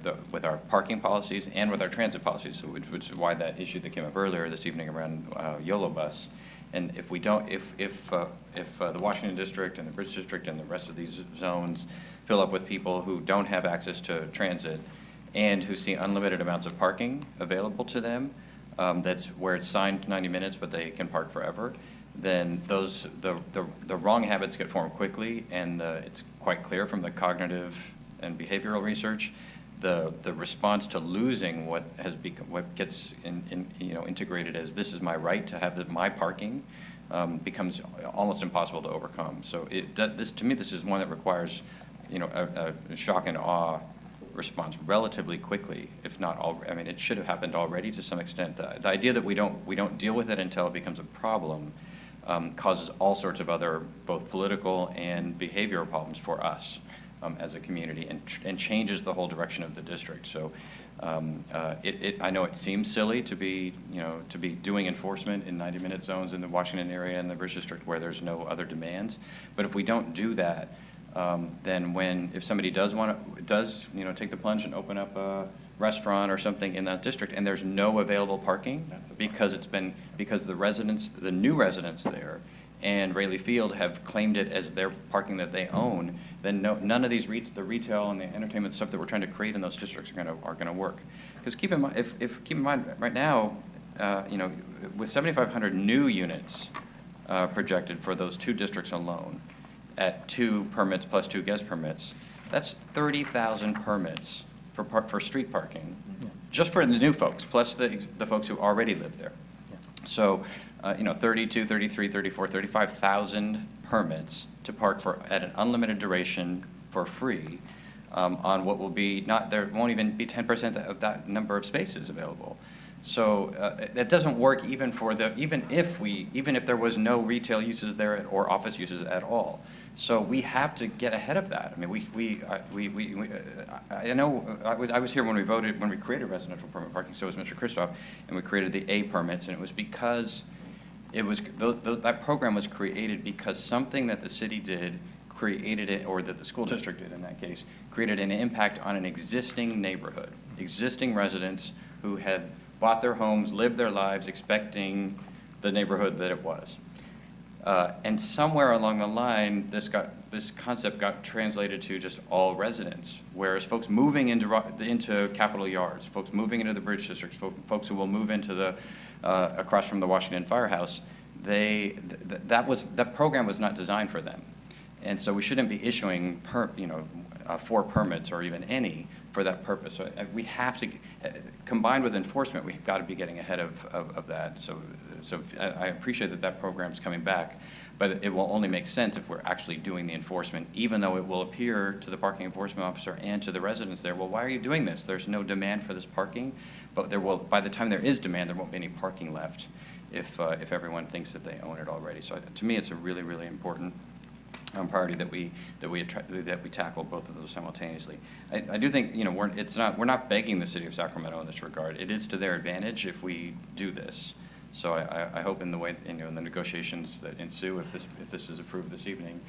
Speaker 1: parking policies and with our transit policies, so which is why that issue that came up earlier this evening around YOLO bus. And if we don't, if the Washington District and the Bridge District and the rest of these zones fill up with people who don't have access to transit and who see unlimited amounts of parking available to them, that's where it's signed 90 minutes, but they can park forever, then the wrong habits get formed quickly, and it's quite clear from the cognitive and behavioral research, the response to losing what gets integrated as this is my right to have my parking becomes almost impossible to overcome. So to me, this is one that requires a shock and awe response relatively quickly, if not all. I mean, it should have happened already to some extent. The idea that we don't deal with it until it becomes a problem causes all sorts of other both political and behavioral problems for us as a community, and changes the whole direction of the district. So I know it seems silly to be doing enforcement in 90-minute zones in the Washington area and the Bridge District where there's no other demands, but if we don't do that, then if somebody does take the plunge and open up a restaurant or something in that district and there's no available parking because the new residents there and Rayleigh Field have claimed it as their parking that they own, then none of these the retail and the entertainment stuff that we're trying to create in those districts are going to work. Because keep in mind right now, with 7,500 new units projected for those 2 districts alone, at 2 permits plus 2 guest permits, that's 30,000 permits for street parking, just for the new folks, plus the folks who already live there. So, 32, 33, 34, 35,000 permits to park at an unlimited duration for free on what will be there won't even be 10% of that number of spaces available. So that doesn't work even if there was no retail uses there or office uses at all. So we have to get ahead of that. I mean, I know I was here when we created residential permit parking. So was Mr. Kristoff, and we created the A permits, and it was because that program was created because something that the city did created it, or that the school district did in that case, created an impact on an existing neighborhood, existing residents who had bought their homes, lived their lives expecting the neighborhood that it was. And somewhere along the line, this concept got translated to just all residents, whereas folks moving into Capitol Yards, folks moving into the Bridge Districts, folks who will move into across from the Washington Firehouse, that program was not designed for them. And so we shouldn't be issuing 4 permits or even any for that purpose. So we have to, combined with enforcement, we've got to be getting ahead of that. So I appreciate that program's coming back, but it will only make sense if we're actually doing the enforcement, even though it will appear to the parking enforcement officer and to the residents there, well, why are you doing this? There's no demand for this parking, but by the time there is demand, there won't be any parking left if everyone thinks that they own it already. So to me, it's a really, really important priority that we tackle both of those simultaneously. I do think we're not begging the city of Sacramento in this regard. It is to their advantage if we do this. So I hope in the negotiations that ensue, if this is approved this evening,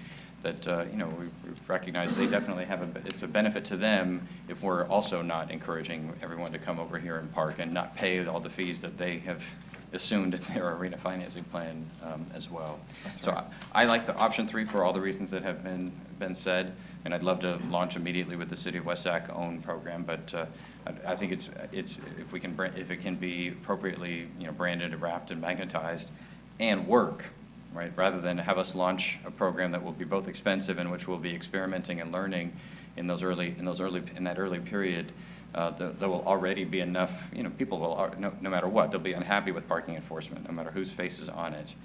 Speaker 1: that we recognize they definitely it's a benefit to them if we're also not encouraging everyone to come over here and park and not pay all the fees that they have assumed in their arena financing plan as well. So I like the option 3 for all the reasons that have been said, and I'd love to launch immediately with the City of West Sac own program, but I think if it can be appropriately branded, wrapped, and magnetized, and work, right, rather than have us launch a program that will be both expensive and which we'll be experimenting and learning in that early period. There will already be enough, people will, no matter what, they'll be unhappy with parking enforcement, no matter whose face is on it.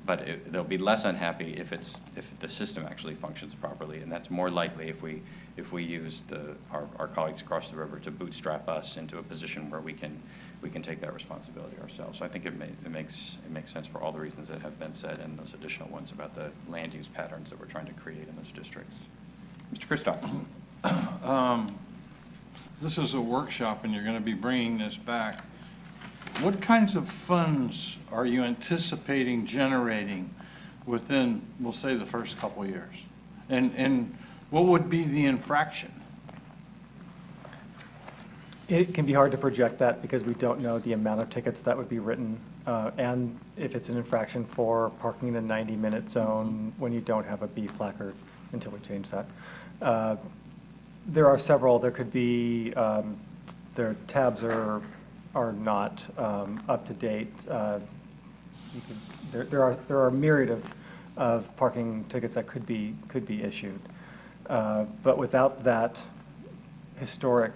Speaker 1: But they'll be less unhappy if the system actually functions properly, and that's more likely if if we use our colleagues across the river to bootstrap us into a position where we can take that responsibility ourselves. So I think it makes sense for all the reasons that have been said and those additional ones about the land use patterns that we're trying to create in those districts. Mr. Kristoff.
Speaker 6: This is a workshop, and you're going to be bringing this back. What kinds of funds are you anticipating generating within, we'll say, the first couple of years? And what would be the infraction?
Speaker 13: It can be hard to project that because we don't know the amount of tickets that would be written, and if it's an infraction for parking in the 90-minute zone when you don't have a B placard until we change that. There are several. There could be, their tabs are not up to date. There are a myriad of parking tickets that could be issued. But without that historic,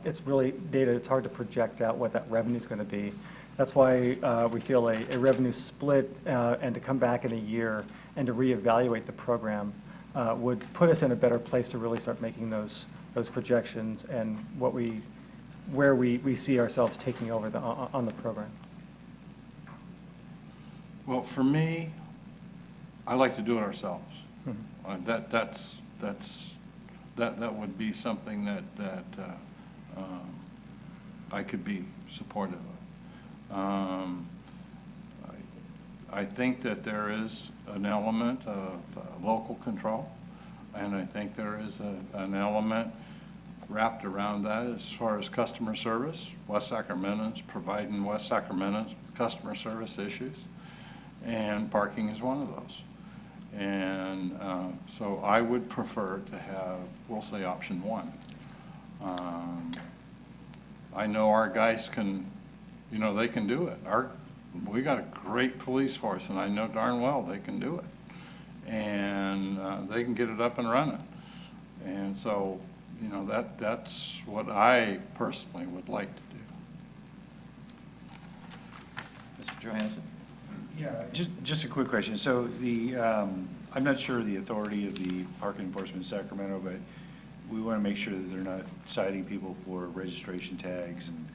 Speaker 13: it's really data, it's hard to project out what that revenue is going to be. That's why we feel a revenue split and to come back in a year and to reevaluate the program would put us in a better place to really start making those projections and where we see ourselves taking over on the program.
Speaker 6: Well, for me, I like to do it ourselves.
Speaker 13: Mm-hmm.
Speaker 6: That would be something that I could be supportive of. I think that there is an element of local control, and I think there is an element wrapped around that as far as customer service. West Sacramento's providing West Sacramento's customer service issues, and parking is one of those. And so I would prefer to have, we'll say, option one. I know our guys can, they can do it. We got a great police force, and I know darn well they can do it. And they can get it up and running. And so, that's what I personally would like to do.
Speaker 1: Mr. Johansson?
Speaker 12: Yeah, just a quick question. So I'm not sure the authority of the park enforcement in Sacramento, but we want to make sure that they're not citing people for registration tags and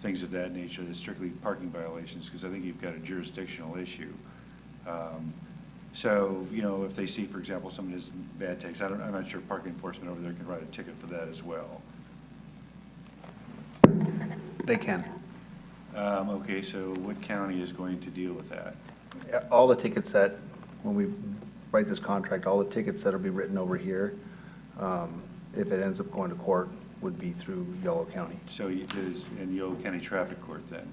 Speaker 12: things of that nature, that's strictly parking violations, because I think you've got a jurisdictional issue. So, if they see, for example, someone has bad tags, I'm not sure park enforcement over there can write a ticket for that as well.
Speaker 14: They can.
Speaker 12: Okay, so what county is going to deal with that?
Speaker 14: All the tickets that, when we write this contract, all the tickets that will be written over here, if it ends up going to court, would be through Yolo County.
Speaker 12: So it is in Yolo County Traffic Court then?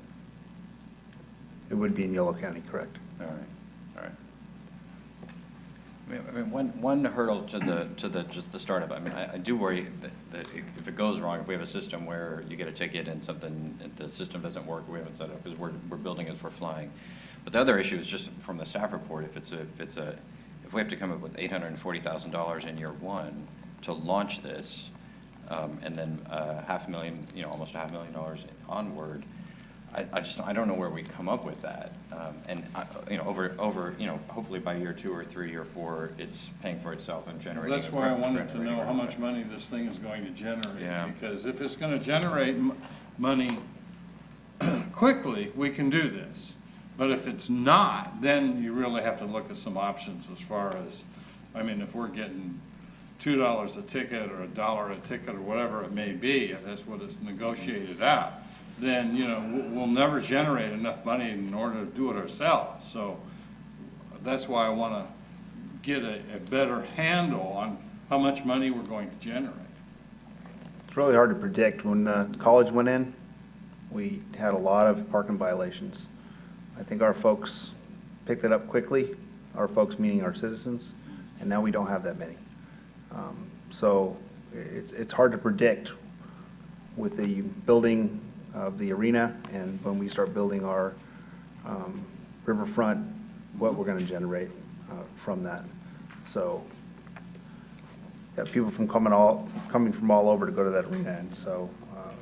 Speaker 14: It would be in Yolo County, correct?
Speaker 12: All right, all right.
Speaker 1: I mean, one hurdle to just the startup. I mean, I do worry that if it goes wrong, if we have a system where you get a ticket and the system doesn't work, we haven't set up because we're building as we're flying. But the other issue is just from the staff report. If we have to come up with $840,000 in year one to launch this, and then $500,000, almost $500,000 onward. I don't know where we come up with that. Hopefully by year 2 or 3 or 4, it's paying for itself and generating.
Speaker 6: That's why I wanted to know how much money this thing is going to generate.
Speaker 1: Yeah.
Speaker 6: Because if it's going to generate money quickly, we can do this. But if it's not, then you really have to look at some options as far as, if we're getting $2 a ticket or $1 a ticket or whatever it may be, if that's what it's negotiated out, then, we'll never generate enough money in order to do it ourselves. So that's why I want to get a better handle on how much money we're going to generate.
Speaker 14: It's really hard to predict. When college went in, we had a lot of parking violations. I think our folks picked it up quickly, our folks meaning our citizens, and now we don't have that many. So it's hard to predict with the building of the arena and when we start building our riverfront, what we're going to generate from that. So got people from coming from all over to go to that arena, and so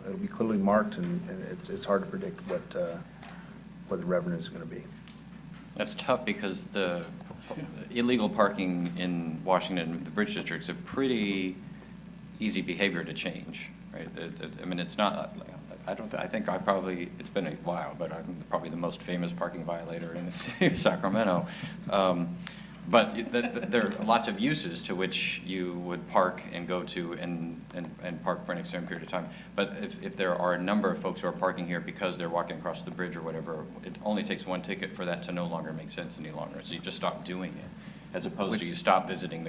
Speaker 14: it'll be clearly marked, and it's hard to predict what the revenue is going to be.
Speaker 1: That's tough because the illegal parking in Washington, the Bridge District's a pretty easy behavior to change, right? I mean, it's not, I think it's been a while, but I'm probably the most famous parking violator in the city of Sacramento. But there are lots of uses to which you would park and go to and park for an extended period of time. But if there are a number of folks who are parking here because they're walking across the bridge or whatever, it only takes one ticket for that to no longer make sense any longer. So you just stop doing it, as opposed to you stop visiting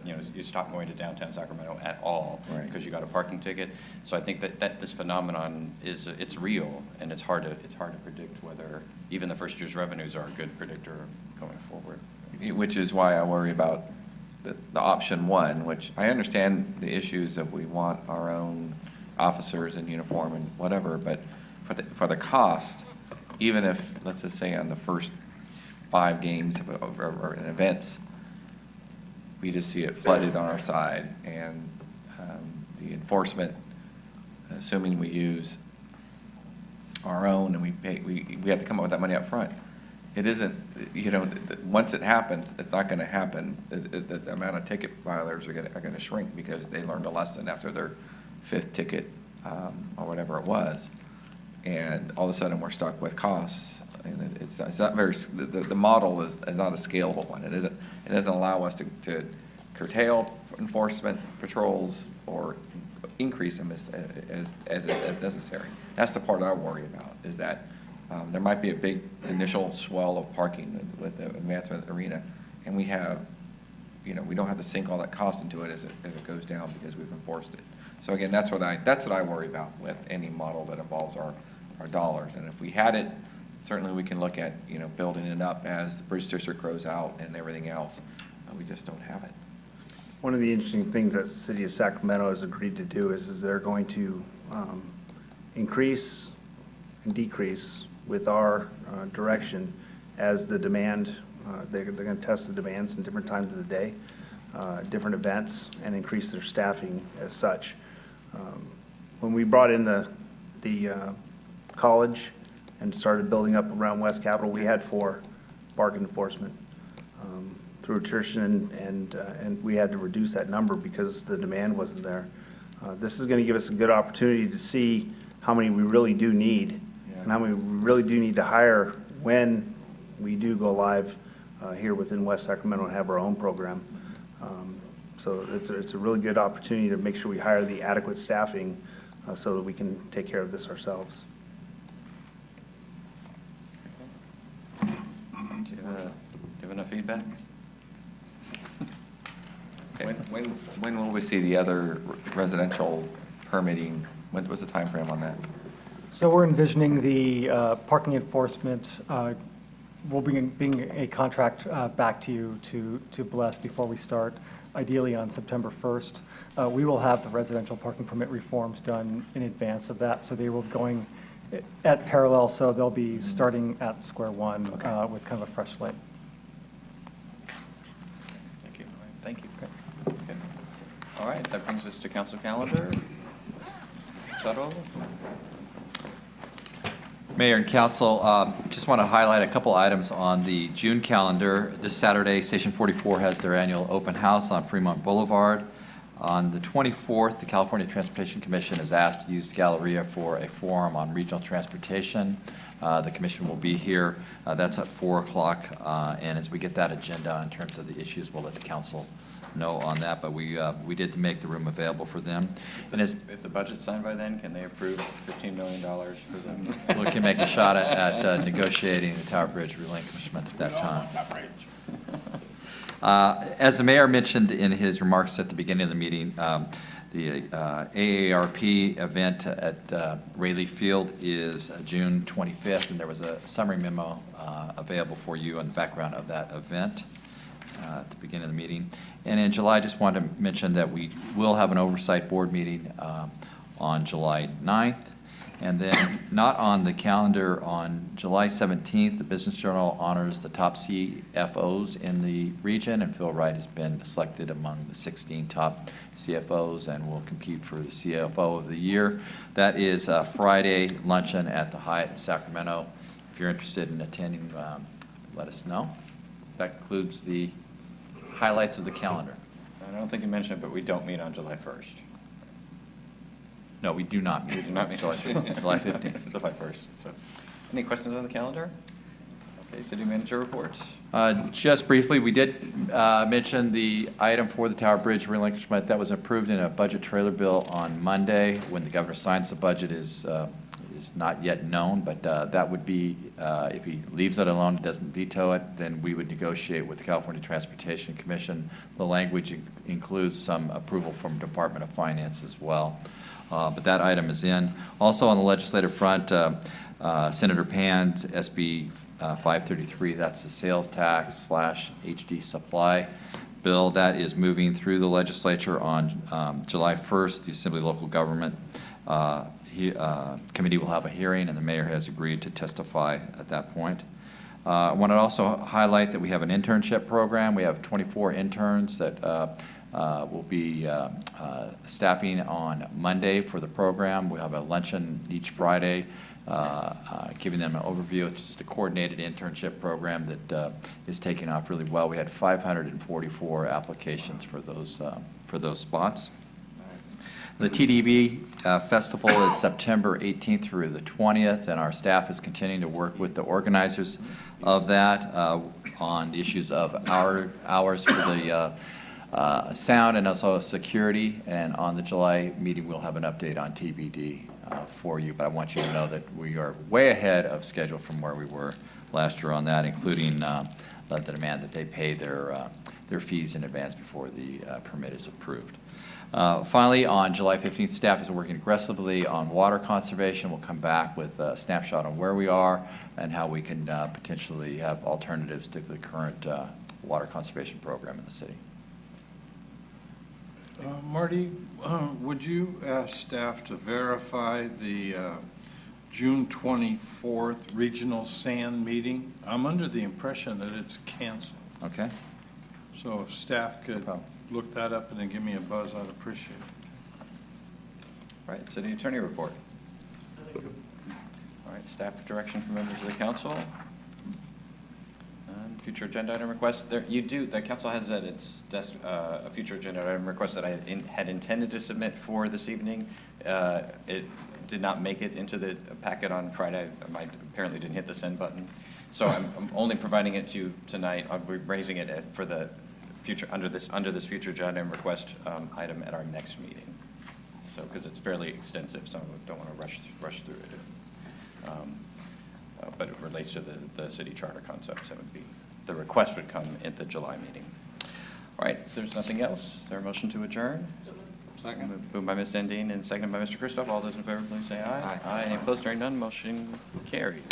Speaker 1: you stop going to downtown Sacramento at all because you got a parking ticket. So I think that this phenomenon it's real, and it's hard to predict whether even the first year's revenues are a good predictor going forward.
Speaker 4: Which is why I worry about the option one, which I understand the issues of we want our own officers in uniform and whatever, but for the cost, even if, let's just say on the first 5 games or events, we just see it flooded on our side, and the enforcement, assuming we use our own and we have to come up with that money up front. It isn't, once it happens, it's not going to happen. The amount of ticket violars are going to shrink because they learned a lesson after their 5th ticket or whatever it was. And all of a sudden, we're stuck with costs. And it's not very, the model is not a scalable one. It doesn't allow us to curtail enforcement patrols or increase them as necessary. That's the part I worry about, is that there might be a big initial swell of parking with the advancement arena, and we don't have to sink all that cost into it as it goes down because we've enforced it. So again, that's what I worry about with any model that involves our dollars. And if we had it, certainly we can look at building it up as the bridge district grows out and everything else. We just don't have it.
Speaker 14: One of the interesting things that the city of Sacramento has agreed to do is they're going to increase and decrease with our direction as the demand, they're going to test the demands in different times of the day, different events, and increase their staffing as such. When we brought in the college and started building up around West Capitol, we had 4 park enforcement through attrition, and we had to reduce that number because the demand wasn't there. This is going to give us a good opportunity to see how many we really do need and how many we really do need to hire when we do go live here within West Sacramento and have our own program. So it's a really good opportunity to make sure we hire the adequate staffing so that we can take care of this ourselves.
Speaker 1: Do you have enough feedback? Okay.
Speaker 4: When will we see the other residential permitting? What was the time frame on that?
Speaker 13: So we're envisioning the parking enforcement will bring a contract back to you to bless before we start, ideally on September 1st. We will have the residential parking permit reforms done in advance of that, so they will going at parallel, so they'll be starting at square one with kind of a fresh slate.
Speaker 1: Thank you. Thank you. Okay. All right, that brings us to council calendar. Settle.
Speaker 15: Mayor and council, just want to highlight a couple items on the June calendar. This Saturday, Station 44 has their annual open house on Fremont Boulevard. On the 24th, the California Transportation Commission is asked to use the Galleria for a forum on regional transportation. The commission will be here. That's at 4 o'clock. And as we get that agenda in terms of the issues, we'll let the council know on that, but we did make the room available for them. And
Speaker 1: If the budget's signed by then, can they approve $15 million for them?
Speaker 15: we can make a shot at negotiating the Tower Bridge relinquishment at that time. As the mayor mentioned in his remarks at the beginning of the meeting, the AARP event at Rayleigh Field is June 25th, and there was a summary memo available for you on the background of that event at the beginning of the meeting. And in July, I just wanted to mention that we will have an oversight board meeting on July 9th. And then not on the calendar, on July 17th, the Business Journal honors the top CFOs in the region, and Phil Wright has been selected among the 16 top CFOs and will compete for the CFO of the year. That is Friday luncheon at the Hyatt in Sacramento. If you're interested in attending, let us know. That concludes the highlights of the calendar.
Speaker 1: I don't think you mentioned it, but we don't meet on July 1st.
Speaker 15: No, we do not meet.
Speaker 1: We do not meet.
Speaker 15: July 15th.
Speaker 1: July 1st. So, any questions on the calendar? Okay, city manager reports.
Speaker 15: Just briefly, we did mention the item for the Tower Bridge relinquishment that was approved in a budget trailer bill on Monday. When the governor signs the budget is not yet known, but that would be, if he leaves it alone, doesn't veto it, then we would negotiate with the California Transportation Commission. The language includes some approval from Department of Finance as well. But that item is in. Also on the legislative front, Senator Pan's SB 533, that's the sales tax / HD supply bill. That is moving through the legislature on July 1st. The Assembly Local Government Committee will have a hearing, and the mayor has agreed to testify at that point. I want to also highlight that we have an internship program. We have 24 interns that will be staffing on Monday for the program. We'll have a luncheon each Friday, giving them an overview. It's just a coordinated internship program that is taking off really well. We had 544 applications for those spots. The TDB Festival is September 18th through the 20th, and our staff is continuing to work with the organizers of that on the issues of hours for the sound and also security. And on the July meeting, we'll have an update on TBD for you. But I want you to know that we are way ahead of schedule from where we were last year on that, including the demand that they pay their fees in advance before the permit is approved. Finally, on July 15th, staff is working aggressively on water conservation. We'll come back with a snapshot on where we are and how we can potentially have alternatives to the current water conservation program in the city.
Speaker 6: Marty, would you ask staff to verify the June 24th regional SAN meeting? I'm under the impression that it's canceled.
Speaker 15: Okay.
Speaker 6: So if staff could look that up and then give me a buzz, I'd appreciate it.
Speaker 1: All right, city attorney report. All right, staff direction from members of the council. Future agenda item requests. The council has at its desk a future agenda item request that I had intended to submit for this evening. It did not make it into the packet on Friday. I apparently didn't hit the send button. So I'm only providing it to you tonight. I'll be raising it for the future under this future agenda item request item at our next meeting. So because it's fairly extensive, so I don't want to rush through it. But it relates to the city charter concepts. That would be. The request would come at the July meeting. All right, if there's nothing else, is there a motion to adjourn? Second. Moved by Ms. Endine and seconded by Mr. Christoph. All those in favor, please say aye. Aye. Any opposed, hearing none, motion carries.